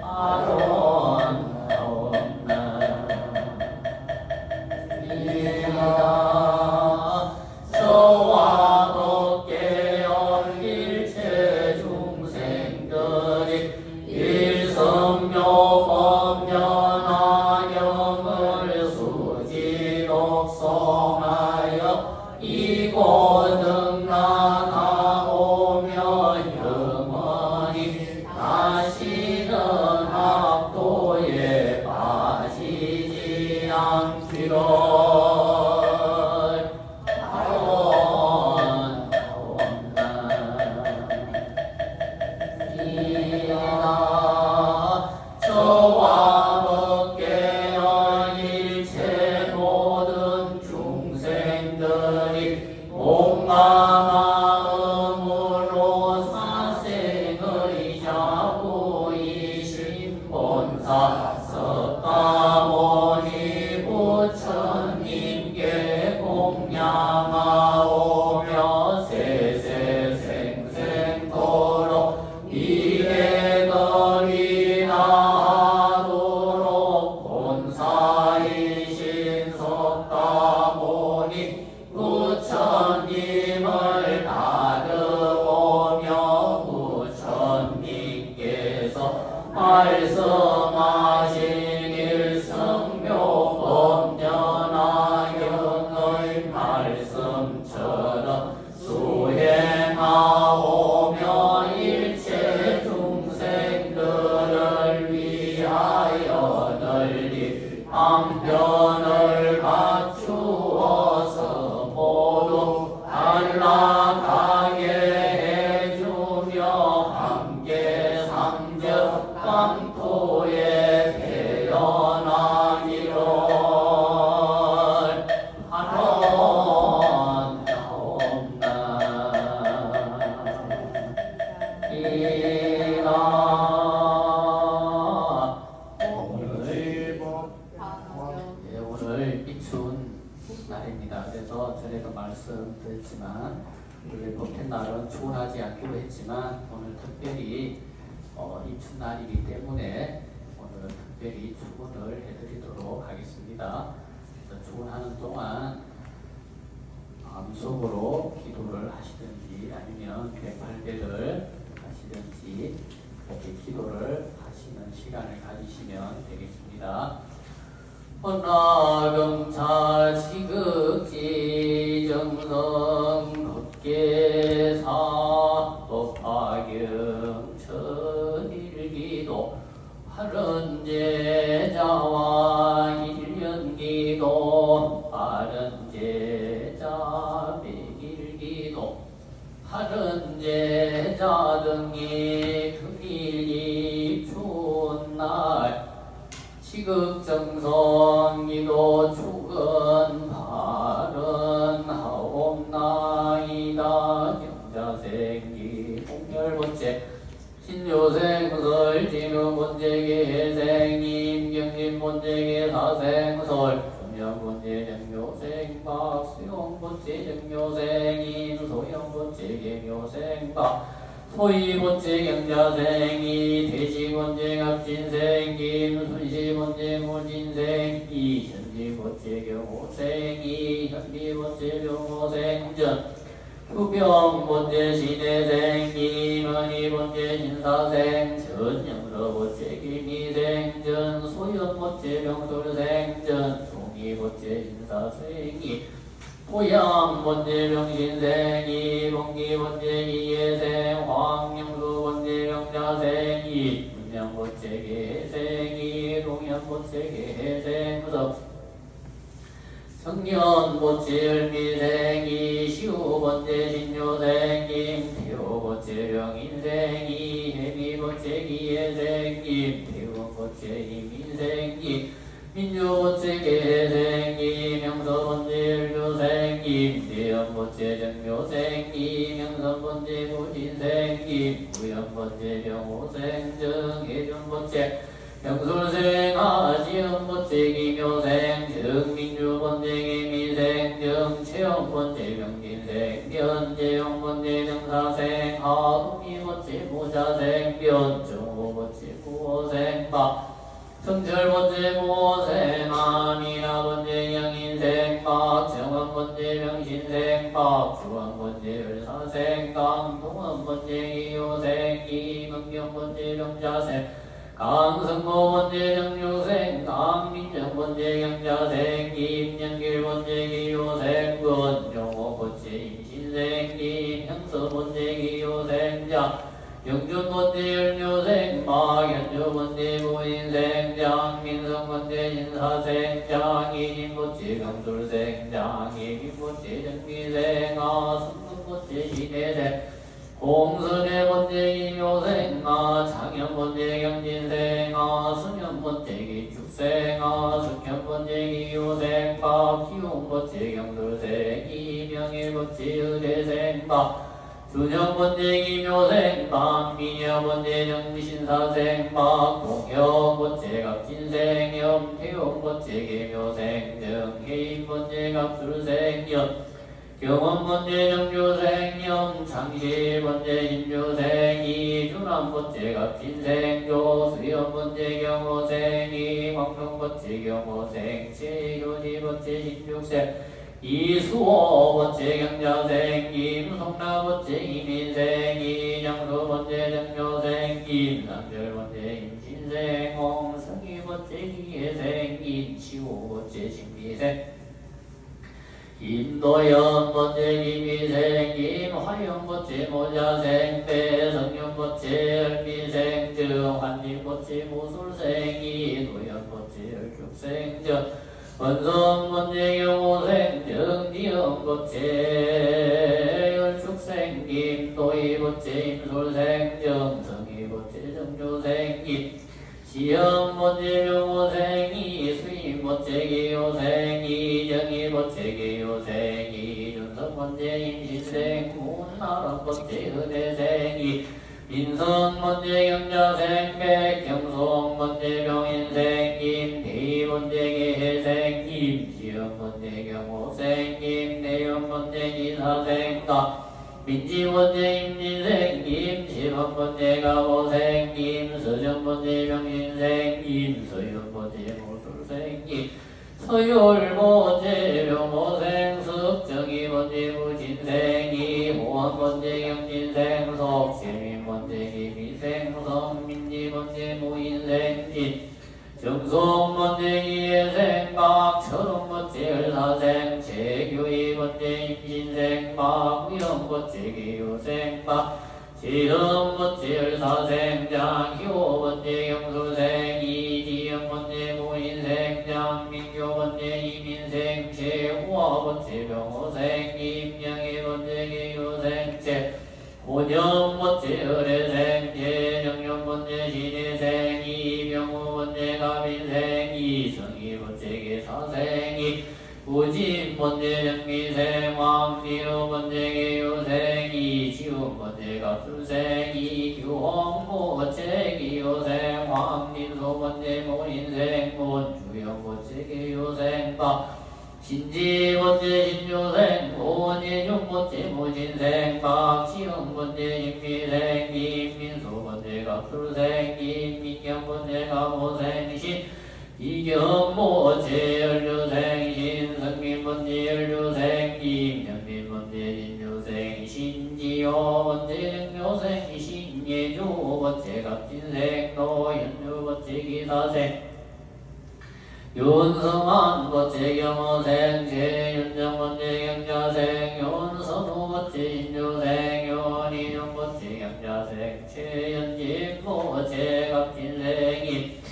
아론나이다. 저와 법계여 일체 중생들이 일성묘 법련하경을 수지독성하여 이고등락하오며 영원히 다시는 학도에 빠지지 않기를 하옵나이다. 저와 법계여 일체 모든 중생들이 공감마음으로 사생의 자부이신 본사 석가모니 부처님께 공양하오며 세세생생토록 미래거리 나도록 본사이신 석가모니 부처님을 따르오며 부처님께서 말씀하신 일성묘 법련하경의 말씀처럼 수행하오며 일체 오늘 이춘 날입니다. 그래서 전에도 말씀드렸지만 우리 법회 날은 추운하지 않기로 했지만 오늘 특별히 이춘 날이기 때문에 오늘 특별히 축원을 해드리도록 하겠습니다. 그래서 축원하는 동안 마음속으로 기도를 하시든지 아니면 108배를 하시든지 이렇게 기도를 하시는 시간을 가지시면 되겠습니다. 헌나금차 지극지 정성 법계사 법화경 천일기도 하른제자와 일련기도 바른제자 백일기도 하른제자 등이 금일이 추운 날 지극정성기도 축은 바른하옵나이다. 경자생기 공열본체 신요생설 지묘본체계 생임 경진본체계 사생설 수명본체 정묘생박 수용본체 정묘생임 소영본체 경묘생박 소이본체 경자생이 돼지본체 갑진생임 순시본체 무진생이 현지본체 경호생이 현미본체 병호생전 후병본체 신해생이 머니본체 신사생전 영러본체 기미생전 소연본체 병솔생전 송이본체 신사생이 보양본체 병신생이 봉기본체 이예생 황영수본체 병자생이 문명본체 계생이 동현본체 계생섭 청년본체 열미생이 시우본체 신묘생임 태호본체 병인생이 해미본체 기예생임 태훈본체 이민생임 민주본체 계생임 명서본체 열교생임 대연본체 정묘생임 명선본체 무진생임 무연본체 병호생정 해준본체 병술생 하지연본체 기묘생 정민주본체 기미생 정체험본체 병진생 변재용본체 정사생 하금이본체 모자생 변정호본체 무호생박 성철본체 모생마 미나본체 영인생박 정원본체 명신생박 주원본체 열사생강 동원본체 기요생 이문경본체 병자생 강성모본체 정유생 강민정본체 경자생 김연길본체 기요생 권용호본체 임신생 김형서본체 기요생자 영준본체 열묘생 마견주본체 무인생장 민성본체 신사생장 이진본체 병술생장 예빈본체 정미생 아승근본체 신해생 공선해본체 이묘생 창현본체 경진생 승현본체 기축생 숙현본체 기요생 박기용본체 경술생 이명일본체 의대생 주정본체 기묘생 미녀본체 정신사생 동영본체 갑진생 염태용본체 계묘생 정해인본체 갑술생 경원본체 정교생 염창실본체 인교생 이준환본체 갑진생 조수연본체 경호생 황동본체 경호생 최효지본체 신육생 이수호본체 경자생 임송라본체 이민생 이장수본체 정묘생 임남절본체 임신생 홍성이본체 기예생 임치호본체 신미생 임도연본체 기미생 임화영본체 모자생 배성윤본체 열미생 정환림본체 무술생 이도연본체 열축생 원성본체 경호생 정지영본체 열축생 김도희본체 임솔생 정성희본체 정조생 시영본체 명호생 이수임본체 기요생 이정희본체 기요생 이준성본체 임신생 문나라본체 의대생 인성 번째 경자생 백경송 번째 병인생김 대의 번째 계생김 지연 번째 경호생김 내연 번째 기사생가 민지 번째 임진생김 지번 번째 가보생김 서정 번째 병인생김 서연 번째 모술생김 서율 번째 병호생 석정이 번째 무진생이 호원 번째 경진생석 세민 번째 기미생성 민지 번째 무인생진 정성 번째 기예생박 철원 번째 열사생 재교이 번째 임진생박 우영 번째 기요생박 지름 번째 열사생장 희호 번째 경수생 이지영 번째 무인생장 민교 번째 이민생 재호화 번째 병호생 임영희 번째 기요생체 고정 번째 의뢰생 재정령 번째 신혜생 이병호 번째 가민생 이성희 번째 계사생이 우진 번째 정미생 왕리로 번째 계요생 이지훈 번째 갑술생 이규홍 번째 기요생 황민소 번째 모인생 문주영 번째 계요생 박 신지 번째 신조생 본예중 번째 무진생 박지영 번째 임미생 임민소 번째 갑술생 임민경 번째 가모생 신 이경 번째 연료생 신성민 번째 연료생 임현민 번째 진료생 신지호 번째 정료생 신예조 번째 갑진생 노현주 번째 기사생 윤성한 번째 경호생 재윤정 번째 경자생 윤선호 번째 인조생 윤이용 번째 경자생 최연진 번째 갑진생이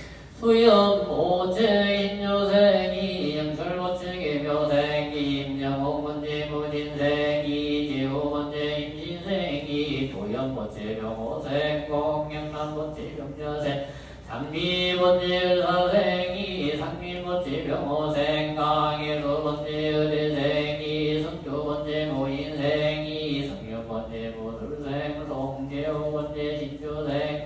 수영 번째 인조생이 영철 번째 계묘생 임영홍 번째 무진생 이재호 번째 임진생이 도영 번째 병호생 공영남 번째 경자생 상미 번째 열사생이 상미 번째 병호생 강예수 번째 의대생이 성조 번째 모인생이 성령 번째 무술생 송재호 번째 신조생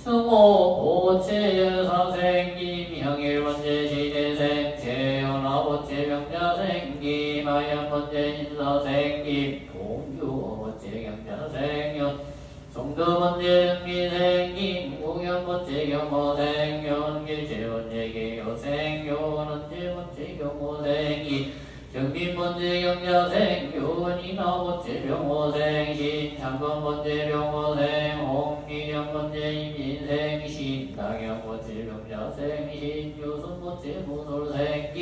청호 번째 열사생 김형일 번째 시대생 재현아 번째 병자생 김하연 번째 인사생 김동규 번째 경자생 송도 번째 정미생 김국연 번째 경호생 연길재 번째 계요생 연원재 번째 경호생 정민 번째 경자생 윤이나 번째 병호생 신창건 번째 병호생 홍미령 번째 임진생 신당영 번째 병자생 신유순 번째 무솔생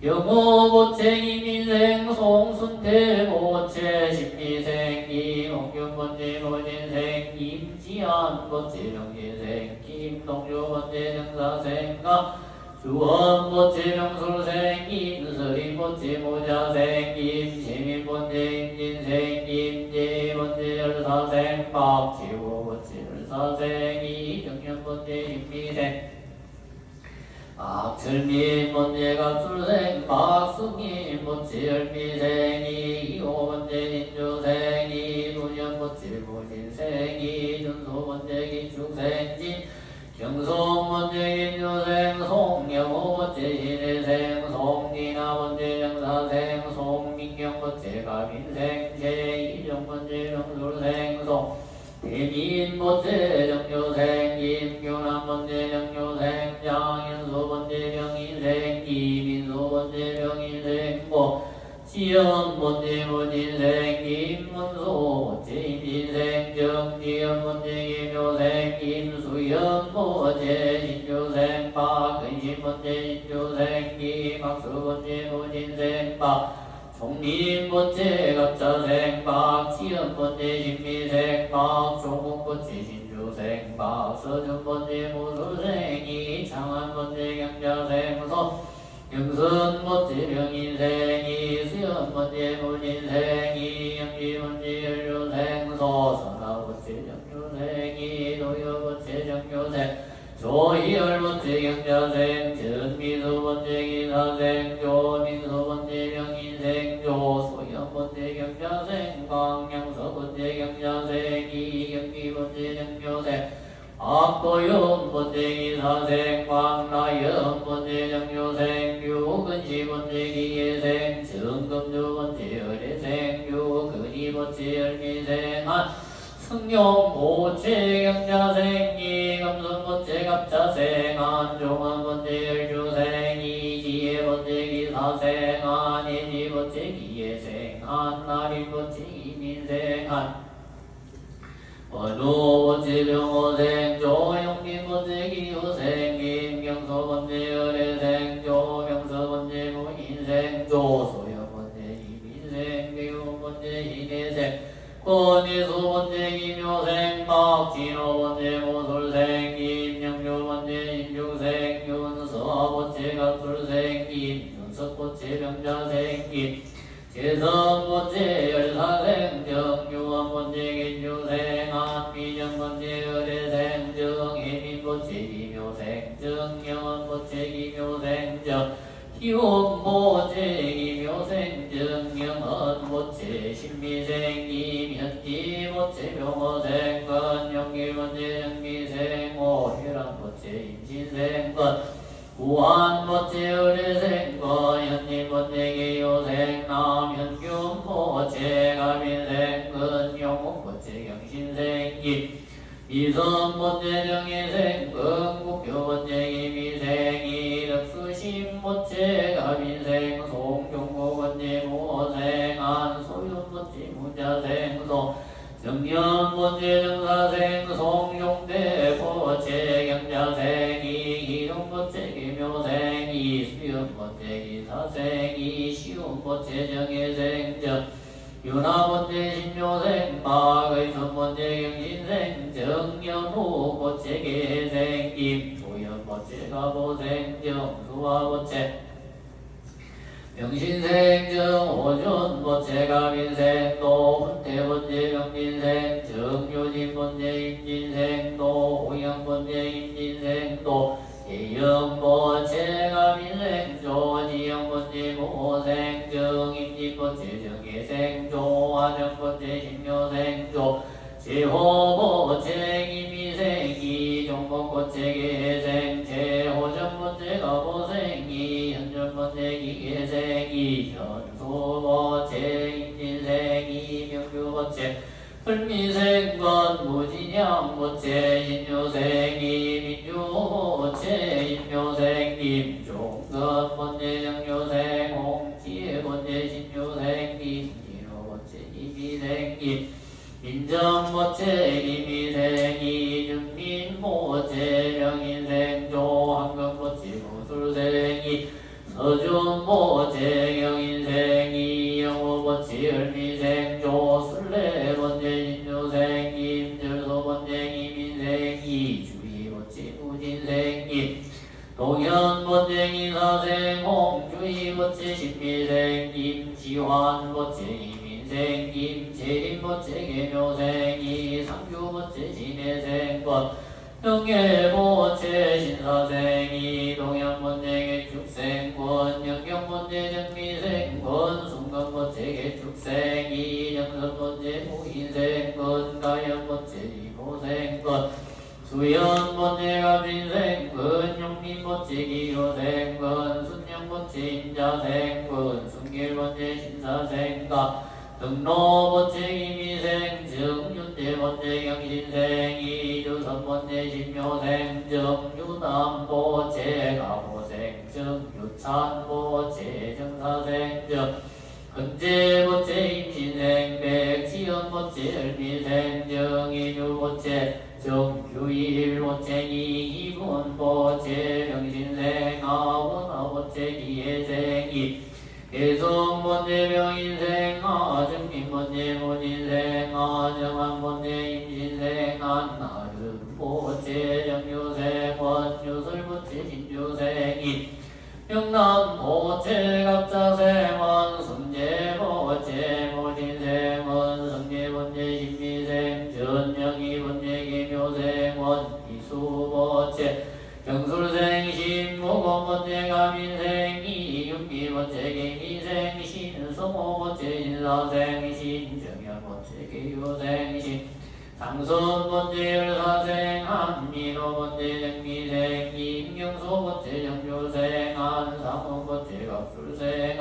영호 번째 임민생 송순태 번째 신미생 김홍균 번째 모진생 김지한 번째 정진생 김동주 번째 정사생가 주원 번째 병술생 김서린 번째 모자생 김재민 번째 임진생 김재 번째 열사생 박지호 번째 열사생 이정년 번째 임미생 박철민 번째 갑술생 박승인 번째 열미생 이호 번째 인조생 이도년 번째 무진생 이준소 번째 기축생 경성 번째 인조생 송영호 번째 신혜생 송리나 번째 정사생 송민경 번째 가민생 제이정 번째 명술생 송 대민 번째 정교생 김교남 번째 정교생 장인수 번째 병인생 김인수 번째 병인생 고 지연 번째 무진생 김문수 번째 임진생 정지연 번째 김효생 김수연 번째 신조생 박근신 번째 신조생 김학수 번째 무진생 박 종민 번째 갑자생 박지연 번째 신미생 박종국 번째 신조생 박서준 번째 무술생 이창한 번째 경자생 서 영선 번째 병인생 이수연 번째 무진생 이영지 번째 연료생 서선아 번째 정교생 이도여 번째 정교생 조희열 번째 경자생 전미수 번째 기사생 조민수 번째 병인생 조소영 번째 경자생 광양서 번째 경자생 이경기 번째 번째 정묘생 악도연 번째 기사생 광라연 번째 정묘생 유근시 번째 기계생 정금주 번째 열애생 유근이 번째 열미생 승용 보채 경자생 이금순 번째 갑자생 안종원 번째 열주생 이지혜 번째 기사생 안예지 번째 기예생 한나리 번째 이민생 원우 번째 병호생 조영민 번째 기효생 김경소 번째 열애생 조명서 번째 무인생 조소영 번째 이민생 배우 번째 이내생 권희수 번째 김효생 박진호 번째 모술생 김영주 번째 인중생 윤서 번째 갑술생 김윤석 번째 병자생 김재성 번째 열사생 정유원 번째 김유생 한미정 번째 열애생 정혜민 번째 김효생 정영원 번째 김효생 희원 번째 김효생 정영헌 번째 신미생 김현지 번째 병호생 건영길 번째 정미생 오혜란 번째 임신생 구한 번째 의뢰생 현님 번째 기효생 남현균 번째 가민생 근영옥 번째 경신생 이선 번째 정희생 건국교 번째 김희생 이덕수심 번째 가민생 송종고 번째 무호생 안소윤 번째 문자생 정년 번째 정사생 송용대 번째 경자생 이희룡 번째 김효생 이수연 번째 기사생 이시운 번째 정혜생 윤하 번째 신묘생 박의선 번째 경신생 정연호 번째 계생 김도연 번째 가보생 정수화 번째 병신생 정호준 번째 가민생 노훈태 번째 병진생 정유진 번째 임진생 노호영 번째 임진생 예영 번째 가민생 조지영 번째 모생 정임진 번째 정예생 조화정 번째 신묘생 제호 번째 김희생 이종복 번째 계생 제호정 번째 가보생 이현준 번째 기계생 이현수 번째 임진생 이명규 번째 풀미생 건무진양 번째 신묘생 이민주 번째 인묘생 임종건 번째 정묘생 홍지혜 번째 신묘생 임진호 번째 이미생 민정 번째 이미생 이준민 번째 명인생 조한금 번째 무술생 서준 번째 경인생 이영호 번째 열미생 조술래 번째 진주생 임절소 번째 이민생 이주희 번째 우진생 동현 번째 기사생 홍주희 번째 신미생 김지환 번째 이민생 김재림 번째 계묘생 이상규 번째 진해생 영예 번째 신사생 이동현 번째 개축생 권영경 번째 정미생 권순건 번째 개축생 이정선 번째 무인생 권가연 번째 이모생 수연 번째 갑진생 권용민 번째 기효생 권순영 번째 임자생 권순길 번째 신사생 등로 번째 김희생 정윤대 번째 경신생 이주선 번째 신묘생 정유남 번째 가보생 정유찬 번째 정사생 헌재 번째 임신생 백지연 번째 열미생 정인유 번째 정규일 번째 이기분 번째 병신생 아원아 번째 기예생 개성 번째 병인생 아정민 번째 모진생 아정한 번째 임신생 안나름 번째 정유생 원유술 번째 진주생 영남 번째 갑자생 원순재 번째 모진생 원성재 번째 신미생 전영희 번째 계묘생 원이수 번째 경술생 신무공 번째 가민생 이윤기 번째 계미생 신성호 번째 신사생 신정현 번째 계효생 장선 번째 열사생 한민호 번째 정미생 임경소 번째 정조생 한상원 번째 갑술생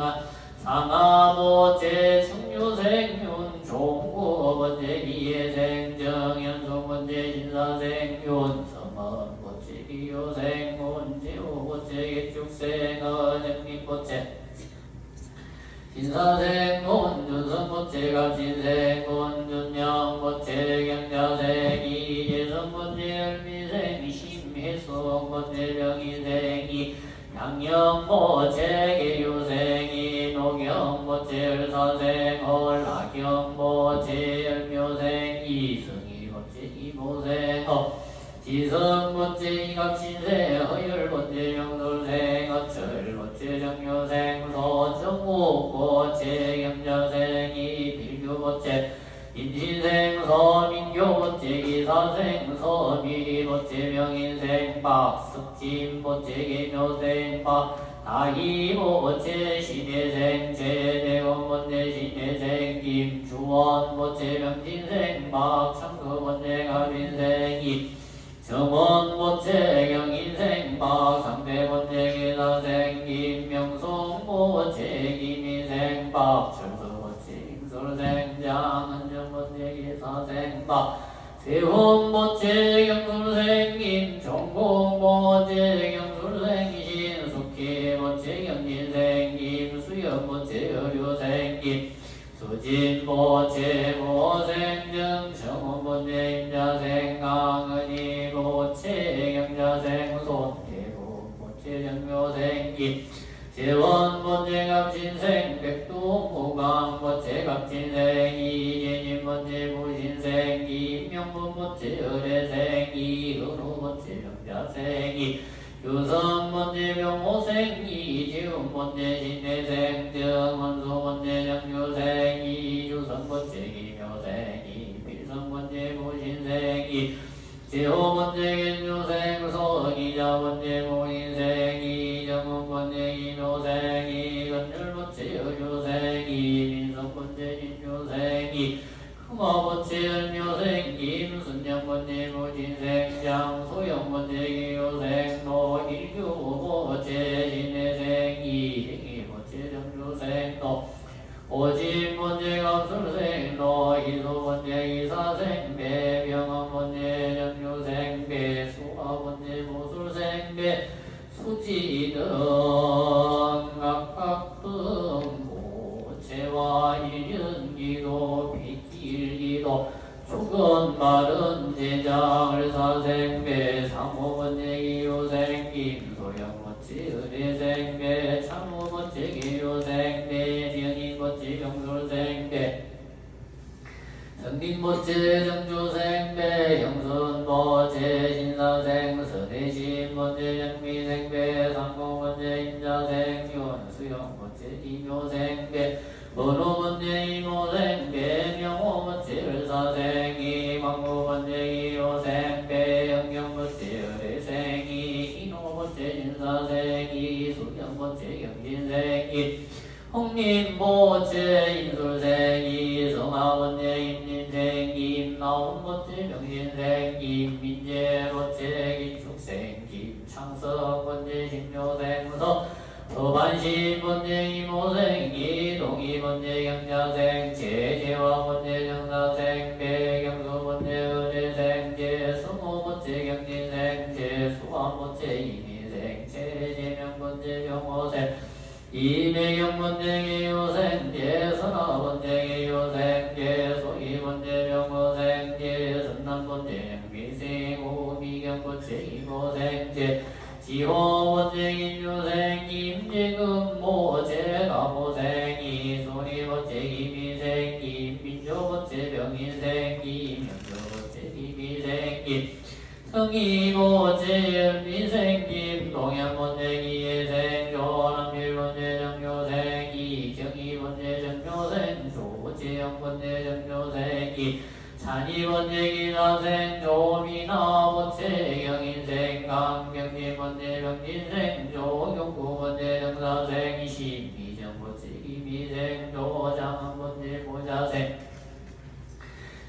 상하 번째 청유생 윤종구 번째 비예생 정현송 번째 진사생 윤성원 번째 비요생 문지호 번째 개축생 정립 번째 신사생 문준성 번째 갑신생 문준영 번째 경자생 이재성 번째 열미생 심혜성 번째 병이생 양영 번째 계유생 노경 번째 열사생 헐락경 번째 열묘생 이승희 번째 이모생 지성 번째 이갑신생 허열 번째 명솔생 어철 번째 정묘생 서정옥 번째 경자생이 필교 번째 임신생 서민교 번째 기사생 서미리 번째 명인생 박석진 번째 계묘생 박다희 번째 신혜생 제대원 번째 신혜생 김주원 번째 명진생 박창수 번째 가빈생 정원 번째 경인생 박상대 번째 계사생 김명송 번째 김희생 박철수 번째 김솔생 장은정 번째 계사생 박세훈 번째 경술생 김종공 번째 경술생 신숙희 번째 경진생 김수영 번째 의료생 김수진 번째 모생 정청원 번째 임자생 강은희 번째 경자생 손대구 번째 정묘생 재원 번째 갑진생 백동무강 번째 갑진생 이재님 번째 부신생 김명분 번째 의뢰생 이은호 번째 정자생 유성 번째 명호생 이지훈 번째 신혜생 정원수 번째 정묘생 이주성 번째 기묘생 이필성 번째 부신생 제호 번째 gen조생 서기자 번째 모인생 이정훈 번째 이묘생 이건율 번째 의료생 이민성 번째 진묘생 금화 번째 열묘생 김순영 번째 모진생 장소영 번째 기요생 노일규 번째 진혜생 이행이 번째 정조생 오진 번째 갑술생 노희소 번째 이사생 배병원 번째 정유생 배수화 번째 모술생 배수지등 각각 등고체와 일연기도 빗길기도 죽은 마른 제장을 사생 배상호 번째 기요생 김소영 번째 의뢰생 배창호 번째 기요생 배명인 번째 경솔생 성빈 번째 정조생 배형순 번째 신사생 서대신 번째 정미생 배상공 번째 임자생 윤수영 번째 이묘생 번호 번째 이모생 배명호 번째 을사생 이광구 번째 이호생 배영경 번째 의뢰생 이인호 번째 인사생 이수경 번째 경진생 홍림 번째 인술생 이성하 번째 임진생 임나온 번째 명진생 임민재 번째 김축생 김창석 번째 신묘생 서반신 번째 이모생 이동희 번째 경자생 제재화 번째 정사생 배경수 번째 의뢰생 제성호 번째 경진생 제수화 번째 이민생 제재명 번째 병호생 이매경 번째 기요생 제선화 번째 기요생 제소희 번째 병호생 제선남 번째 영미생 오미경 번째 이모생 지호 번째 김유생 김재금 모제 가모생 이소리 번째 김희생 김민조 번째 병인생 김현조 번째 김희생 성이 번째 열미생 김동현 번째 기예생 조남필 번째 정묘생 이경희 번째 정묘생 조재영 번째 정묘생 찬이 번째 기사생 조미나 번째 경인생 강경진 번째 병진생 조경구 번째 정사생 신미정 번째 김희생 조장한 번째 보자생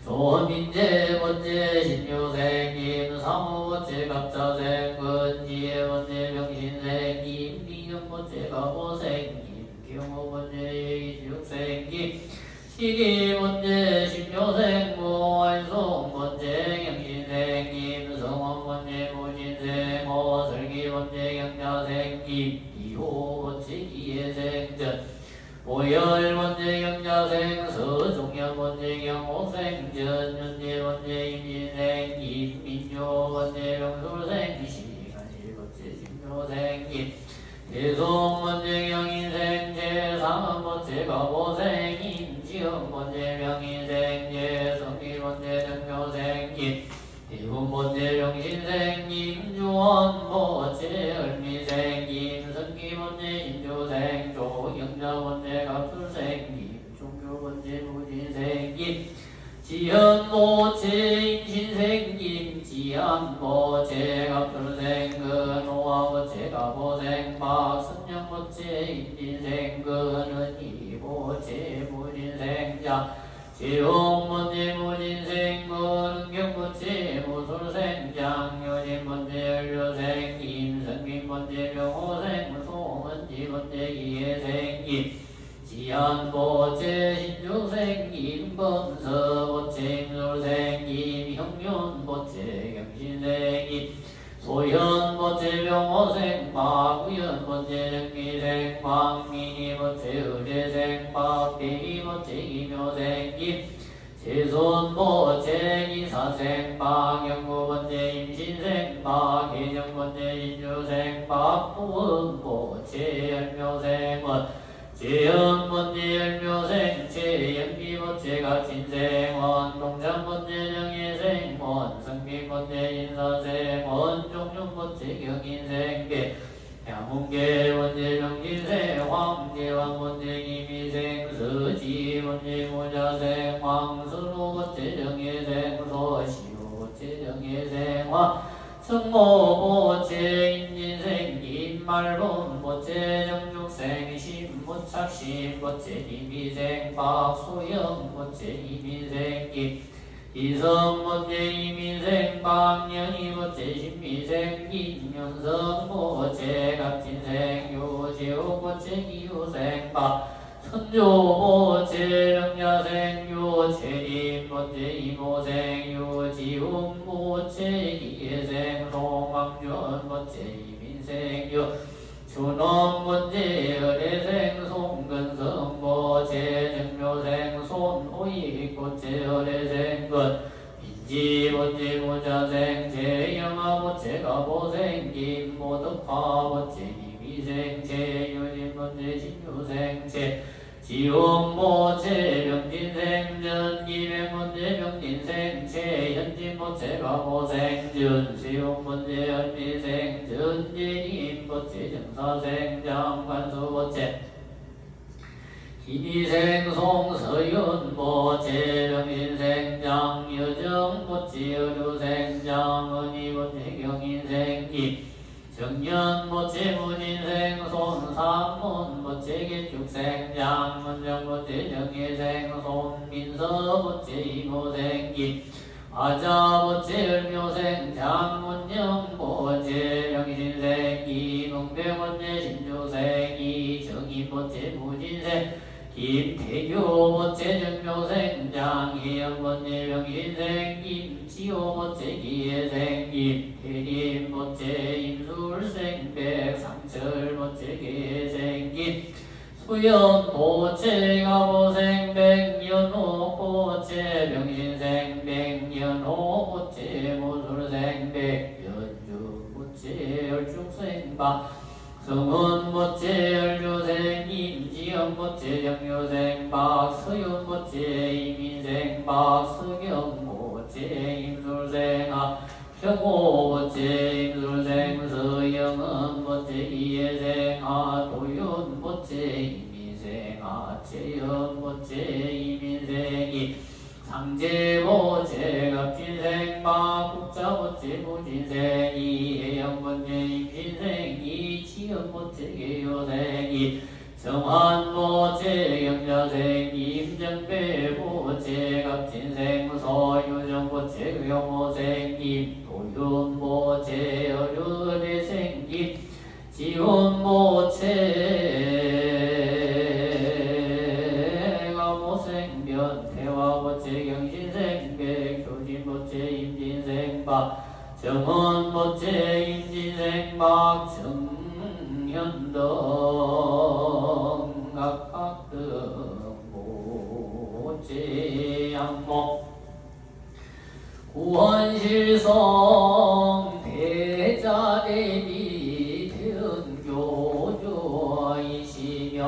조민재 번째 신유생 김사무 번째 갑자생 근지혜 번째 병신생 김미경 번째 가보생 김경호 번째 이주생 김시기 번째 신묘생 모완송 번째 경신생 김성원 번째 무진생 호설기 번째 경자생 김이호 번째 기예생 전 오열 번째 경자생 서종현 번째 경호생 전윤재 번째 임진생 김민효 번째 병술생 시간일 번째 신묘생 김대송 번째 경인생 제삼 번째 가보생 임지영 번째 명인생 제성기 번째 정묘생 김대군 번째 병신생 김주원 번째 을미생 김성기 번째 신조생 조경자 번째 갑술생 김종교 번째 무진생 김지현 번째 임신생 김지한 번째 갑술생 근호화 번째 가보생 박선영 번째 임진생 근은희 번째 무진생 자 지용 번째 무진생 근은경 번째 무술생 장효진 번째 연료생 김성빈 번째 병호생 송은지 번째 이해생 김지한 번째 신주생 김범서 번째 임술생 김형윤 번째 경신생 소현 번째 병호생 박우현 번째 정미생 박민희 번째 의대생 박대희 번째 이묘생 재손 번째 이사생 박영구 번째 임신생 박혜정 번째 인주생 박부은 번째 열묘생 재현 번째 열묘생 재영기 번째 갑신생 원동장 번째 정예생 원성빈 번째 인사생 원종윤 번째 경인생 양문계 번째 정진생 황재환 번째 김희생 서지 번째 모자생 황선호 번째 정예생 소시호 번째 정예생 성모 번째 임진생 김말본 번째 정육생 신무착신 번째 이미생 박소영 번째 이민생 이성 번째 이민생 박년희 번째 신미생 김윤성 번째 갑진생 요지호 번째 기우생 박선조 번째 정야생 요채림 번째 이모생 요지훈 번째 기예생 송광준 번째 이민생 준원 번째 어례생 송근성 번째 정묘생 손호익 번째 어례생 인지 번째 모자생 제영아 번째 가보생 김모덕화 번째 이미생 제유진 번째 신유생 지원 번째 병진생 전기백 번째 병진생 최현진 번째 가보생 전세용 번째 현미생 전재님 번째 정사생 장관수 번째 희미생 송서윤 번째 병신생 장여정 번째 여류생 장은희 번째 경인생 정년 번째 문인생 손삼문 번째 개축생 장문정 번째 정예생 손민서 번째 이모생 아자 번째 열묘생 장문영 번째 병신생 이문배 번째 신조생 이정희 번째 무진생 김태교 번째 정묘생 장혜영 번째 병신생 김지호 번째 기예생 김태림 번째 임술생 백상철 번째 계생 수연 번째 가보생 백연호 번째 병신생 백연호 번째 무술생 백연주 번째 열중생 성은 번째 열교생 임지영 번째 정교생 박서윤 번째 이민생 박서경 번째 임술생 경호 번째 임술생 서영은 번째 이예생 도윤 번째 이민생 재현 번째 이민생이 상제 번째 갑진생 박국자 번째 무진생 이혜영 번째 임신생 이치연 번째 개요생 정한보채 경자생 임정배보채 갑진생 서유정보채 의용호생김 도윤보채 어류대생김 지훈보채 가모생변 태화보채 경신생배 교진보채 임진생박 정원보채 임진생박 정현덕 각각등보채 양목 구원실성 대자대비 대은교주이시며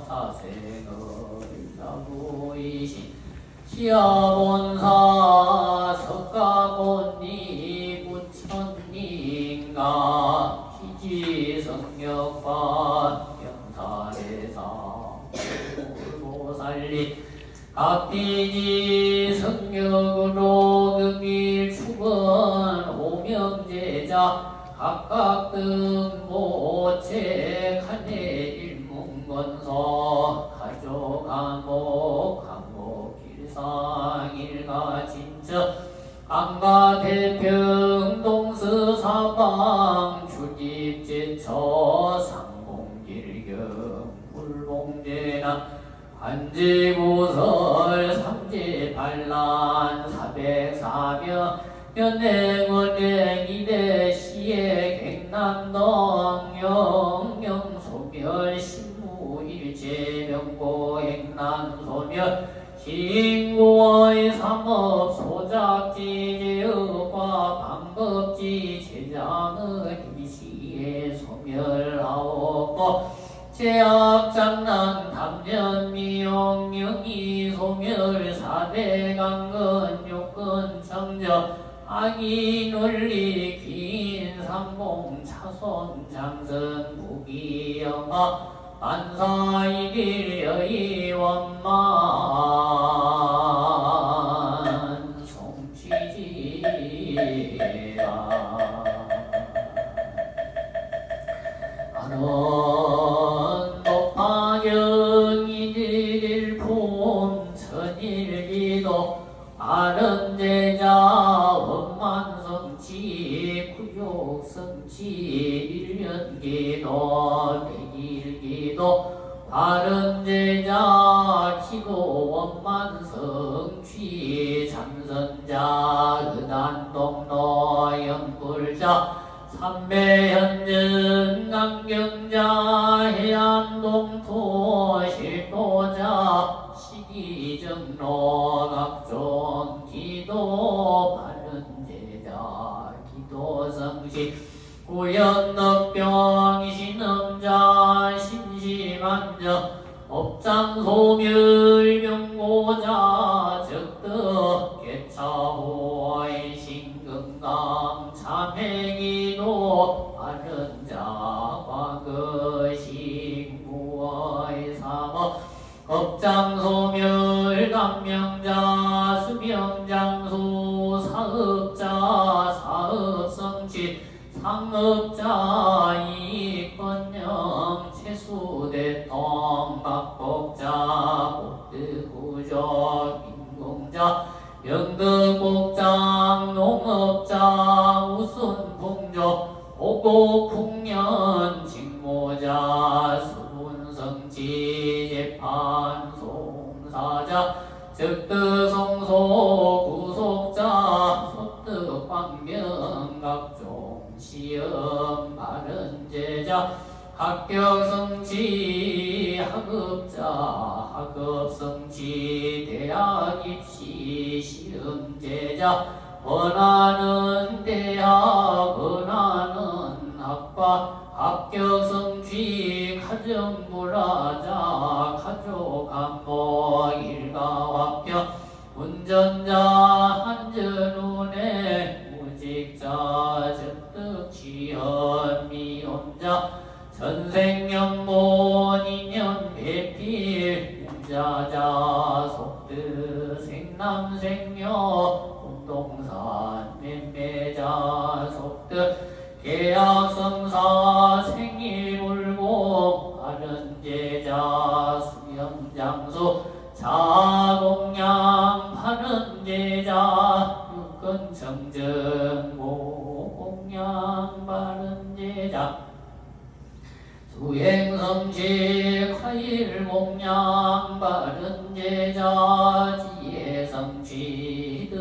사생을 나부이시 시아본사 석가본니 부천님가 기지성역반 영사대사 불보살리 각비지 성역으로 금일 축원 오명제자 각각 등보채 칸내 일문건서 가족 간목 강목 길상 일가 진처 강가 대평 동서 사방 주집제처 상봉길경 불봉제나 한지구설 삼지반란 사백사며 연행원행 이대시의 갱남동 영영소멸 신무일제명고 행남소멸 신고의 삼업 소작지 제업과 방법지 제장의 이시의 소멸하옵고 제약장난 담년 미용 영이 소멸 사대강건 요건 정저 악이 논리 긴 상공 차손 장선 무기영아 만사일일 여의원만 송취지라 정인일품 천일기도 아른제자 원만성치 구욕성치 일련기도 백일기도 아른제자 기도 원만성취 참선자 의단동로 연불자 삼배현전 강경자 해안동토 실도자 시기정로 각종 기도 바른제자 기도성시 구연넉병 신음자 심심한저 업장소멸 명고자 적덕 개차호의 신금강 참회기도 바른자 과거신구의 사법 업장소멸 감명자 수명장수 사업자 사업성취 상업자 이익번영 채수대통 박복자 복득구조 인공자 영덕복장 농업자 우순풍조 오곡풍년 직모자 수분성지 재판 송사자 적득성소 구속자 속득방명 각종 시험 바른제자 합격성취 학업자 학업성취 대학 입시 시험제자 원하는 대학 원하는 학과 합격성취 가정불화자 가족 간목 일가합격 운전자 한전운행 무직자 적득취연 미혼자 전생연본 인연 배필 자자 속득 생남생녀 공동산 맴매자 속득 계약성사 생일불공 바른제 구행성식 화일공양 바른 제자 지혜성취득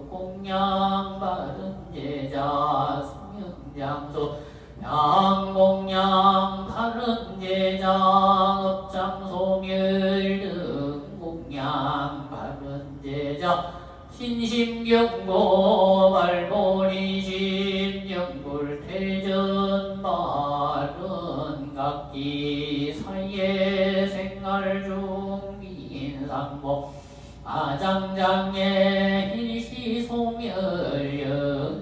공양 바른 제자 성형장소 양공양 바른 제자 업장소멸등 공양 바른 제자 신심경고 발본이심 영불태전 바른 각기 사예 생활중 미인상보 아장장애 일시소멸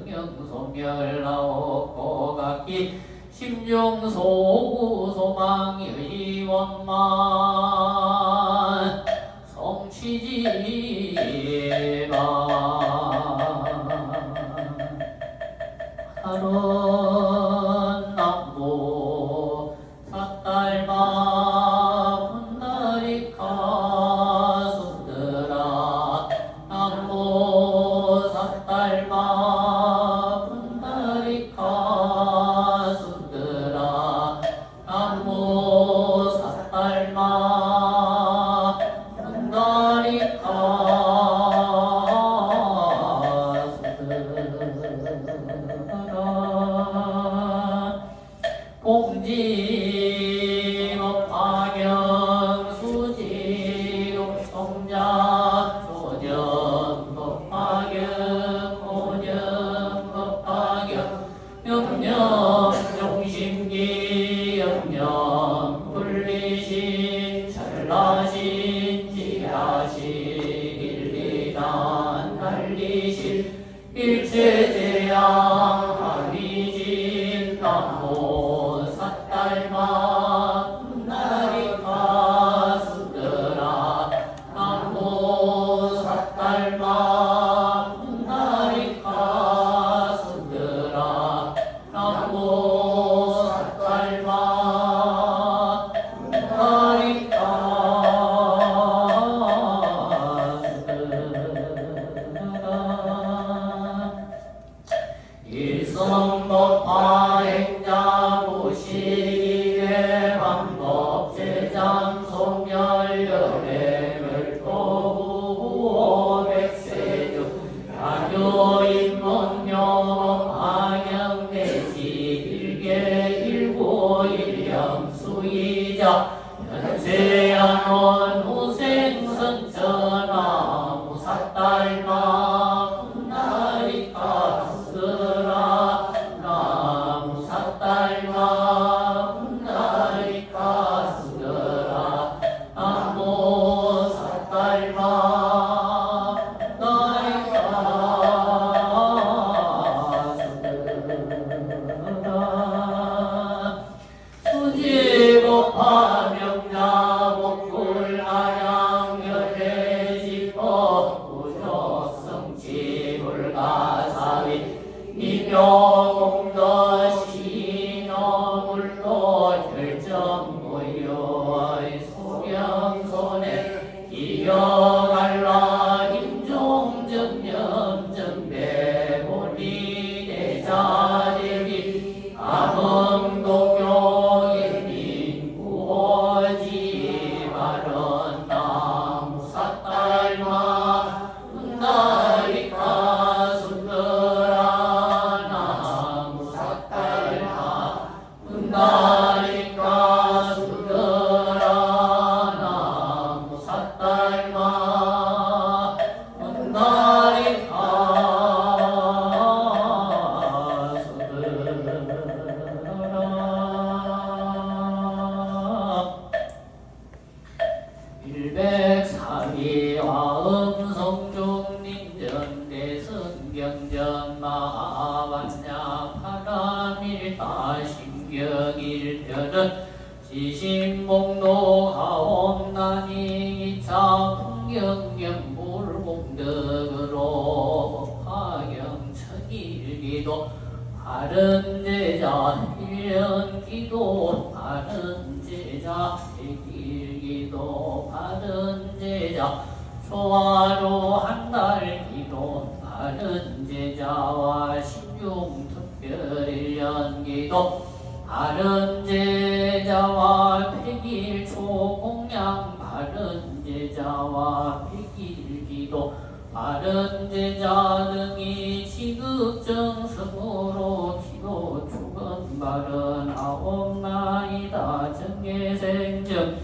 영영소멸 나옵고 각기 심중소구소망의원만 성취지마 하른 남부 삿달마 분다리카 순들아 남부 삿달마 분다리카 순들아 남부 삿달마 분다리카 공지법화경 수지독성자 조정법화경 오정법화경 염념용심기 염념불리신 찰나신 지하신 일리단 달리신 일체제양 하리진 남모 삿달마 분다리카 순들아 남모 삿달마 분다리카 순들아 남모 삿달마 분다리카 순들아 일성법화행자 무시기대 방법제장 송열열의 멸도부 백세주 야교인문명업 방영대지 일계 일고일령수이자 현세양원 후생선전하 무삿달마 분다리카 쓰라 나무 삿달마 분다리카 쓰라 나무 삿달마 분다리카 쓰라 수지법화 명자 복굴 아양 열애지법 우적성치불가사위 미묘공도 신어물도 결정무효의 소경손에 기여갈라 임종정념정배본리 대자대비 암흥동용인민 구호지 바른 나무 삿달마 분다리카 순들아 나무 삿달마 분다리카 순들아 나무 삿달마 분다리카 순들아 일백사기와 음성중림전대승경전 마하반야 파라밀타 신경일편은 지신봉도하옴난이 이차 풍경연불공덕으로 파경천일기도 바른 제자 일연기도 바른 제자 일기도 바른 제자 초하로 한달기도 바른 제자와 신중특별일연기도 바른 제자 바른 제자 등이 지극정성으로 기도 축은 바른 아홉나이다. 정계생정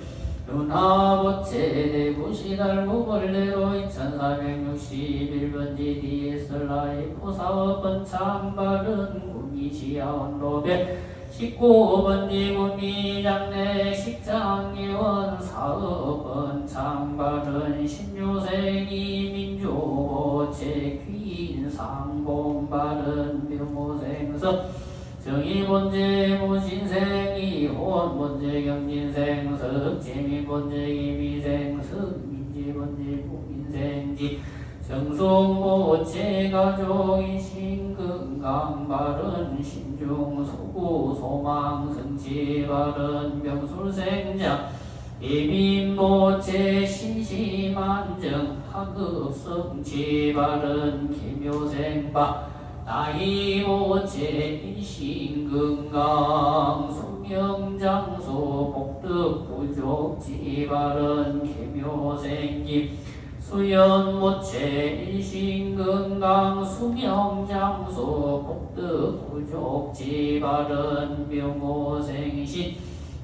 윤하보체 대구시달구벌레로 2461번지 디에슬라이 포사업은 참바른 구미시야원로배 19번지 구미장내 식장예원 사업은 참바른 신묘생이 민주보체 귀인상봉바른 묘모생서 정의본제 무신생이 혼본제 경진생석 재미본제 기미생석 민지본제 무민생지 정성보체 가족이 신건강바른 신중소구 소망성취바른 명술생장 이민보체 신시만정 학업성취바른 기묘생바 나이보체 인신건강 수명장수 복덕부족지 바른 계묘생기 수연모체 인신건강 수명장수 복덕부족지 바른 명호생신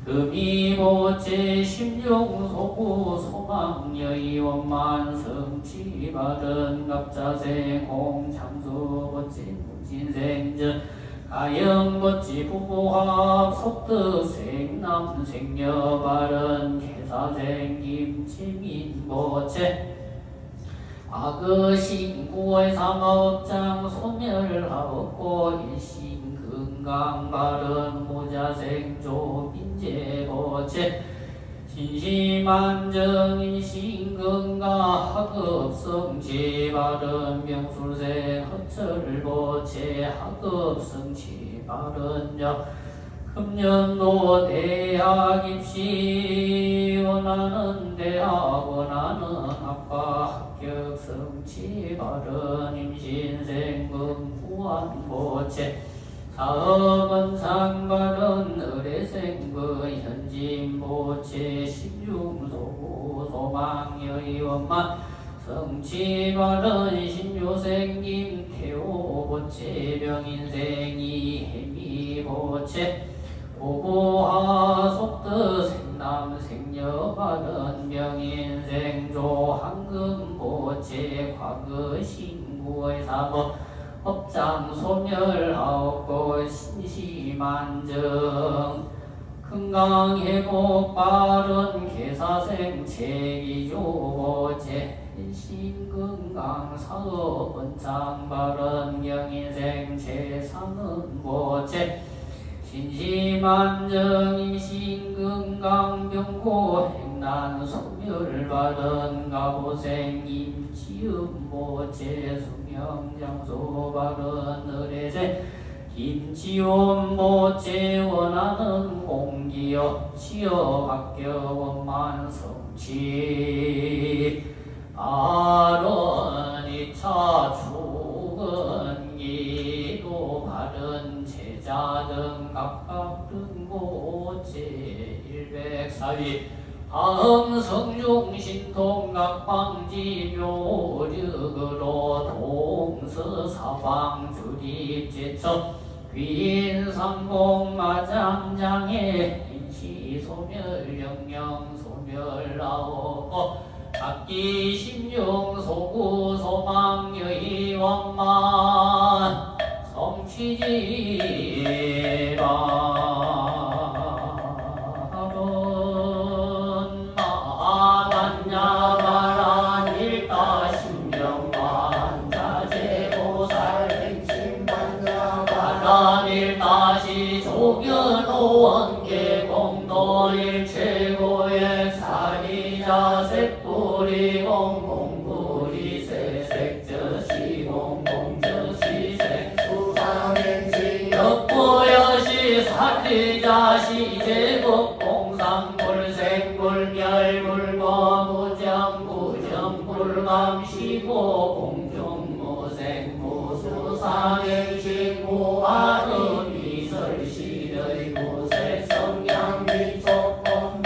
금이보체 심중소구 소망여의원만성치 바른 갑자생 공장수보체 무진생전 가영보치 부부합 속득생남생녀 바른 개사생김 지민보체 과거신구의 삼업장 소멸하옵고 일신건강 바른 모자생조 민재보체 신심안정인신건강 학업성취 바른 명술생 허철보체 학업성취 바른 자 금년도 대학 입시 원하는 대학 원하는 학과 합격 성취 바른 임신생금 후환보체 사업은 상바른 의뢰생금 현진보체 신중소구 소망여의원만 성취 바른 신묘생김 태호보체 병인생이 해미보체 오고하 속드 생남 생녀 바른 명인생조 황금보체 과거 신구의 사법 업장 소멸하옵고 신시만정 건강회복 바른 개사생 체기조보체 신건강 사업은 장바른 명인생 재산은보체 신시만정 신건강 병고 행난 소멸바른 가보생 임지음보체 수명장소 바른 의뢰생 김지원보체 원하는 공기업 취업 합격 원만 성취 바른 2차 출근기도 바른 제자 등 각각 등보체 104위 다음성중신통각방지묘력으로 동서사방 주립제처 귀인상봉마장장애 인시소멸 영영소멸나오고 각기심중소구소망여의원만 성취지라 원계 공도일 최고의 사리자 색불이 공공불이 세색저시 공공저시 색수상행시 역부여시 사리자 시제국 공상불생불멸불거 무정무정불감시고 공정무생 무수상행시 무아름 이설시의 무색 성향 미소권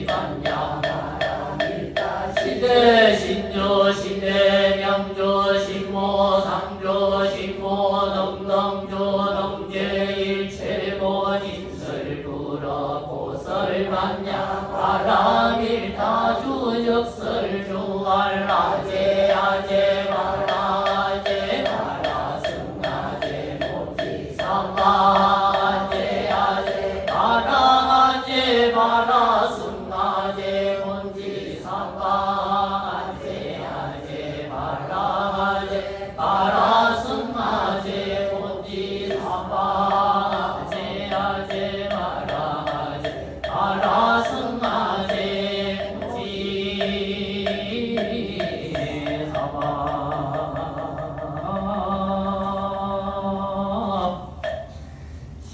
반야 시대 신조 시대 명조 신모 상조 신모 등등조 등제일체고 진설 불어 고설 반야 바람일타 주적설 주알라제 아제 바라제 바라승아제 모지사마제 아제 바라제 바라승아제 몬지사마제 아제 바라제 바라승아제 몬지사마제 아제 바라제 바라승아제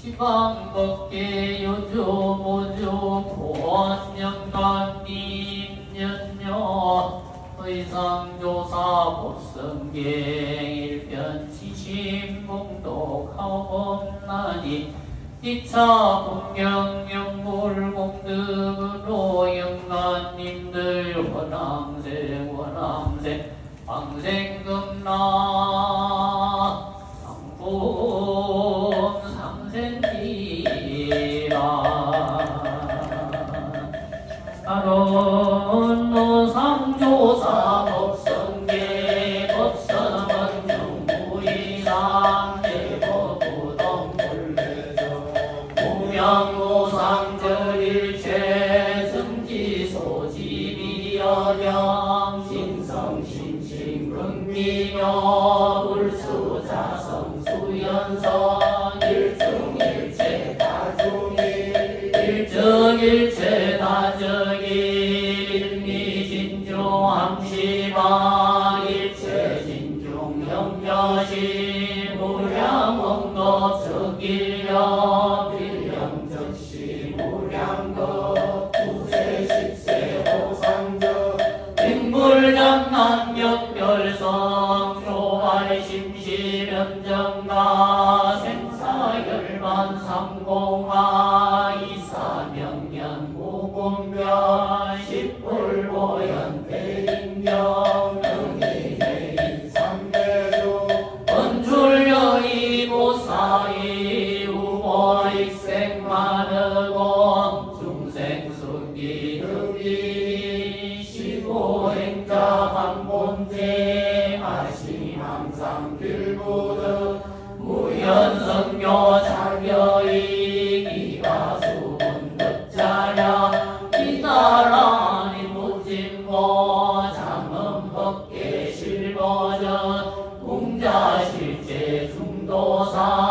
시방법계 요조 모조 보원영관님 연녀 의상조사 보성계 일편 지심공독하옵나니 이차 공경영물공덕으로 영관님들 원앙세 원앙세 방생금나 상품 상생기라 아론노 상조사 법성계 법성은 정부이상 대법부동불례정 무명무상절일체 승지소지비여명 신성신칭극미묘 불수자성수연성 일중일체 다중일 일정일체 다정일 일미진중함시방 일체진중영여시 무량원급 적일령 일령적시 무량급 구세십세 호상적 인물장난역별성 조발심시면정가 생사열반 삼공하 이사명년 무분별 십불보연 대인경 능이대인 삼대조 원출여이 보사이 우보익생마르고 중생수기 흑이 시고행자 반본제 아심항상 필부득 무연성교 자격이 기가수분득자량 이따라니 무진고 장음법계 실버전 공자실제 중도사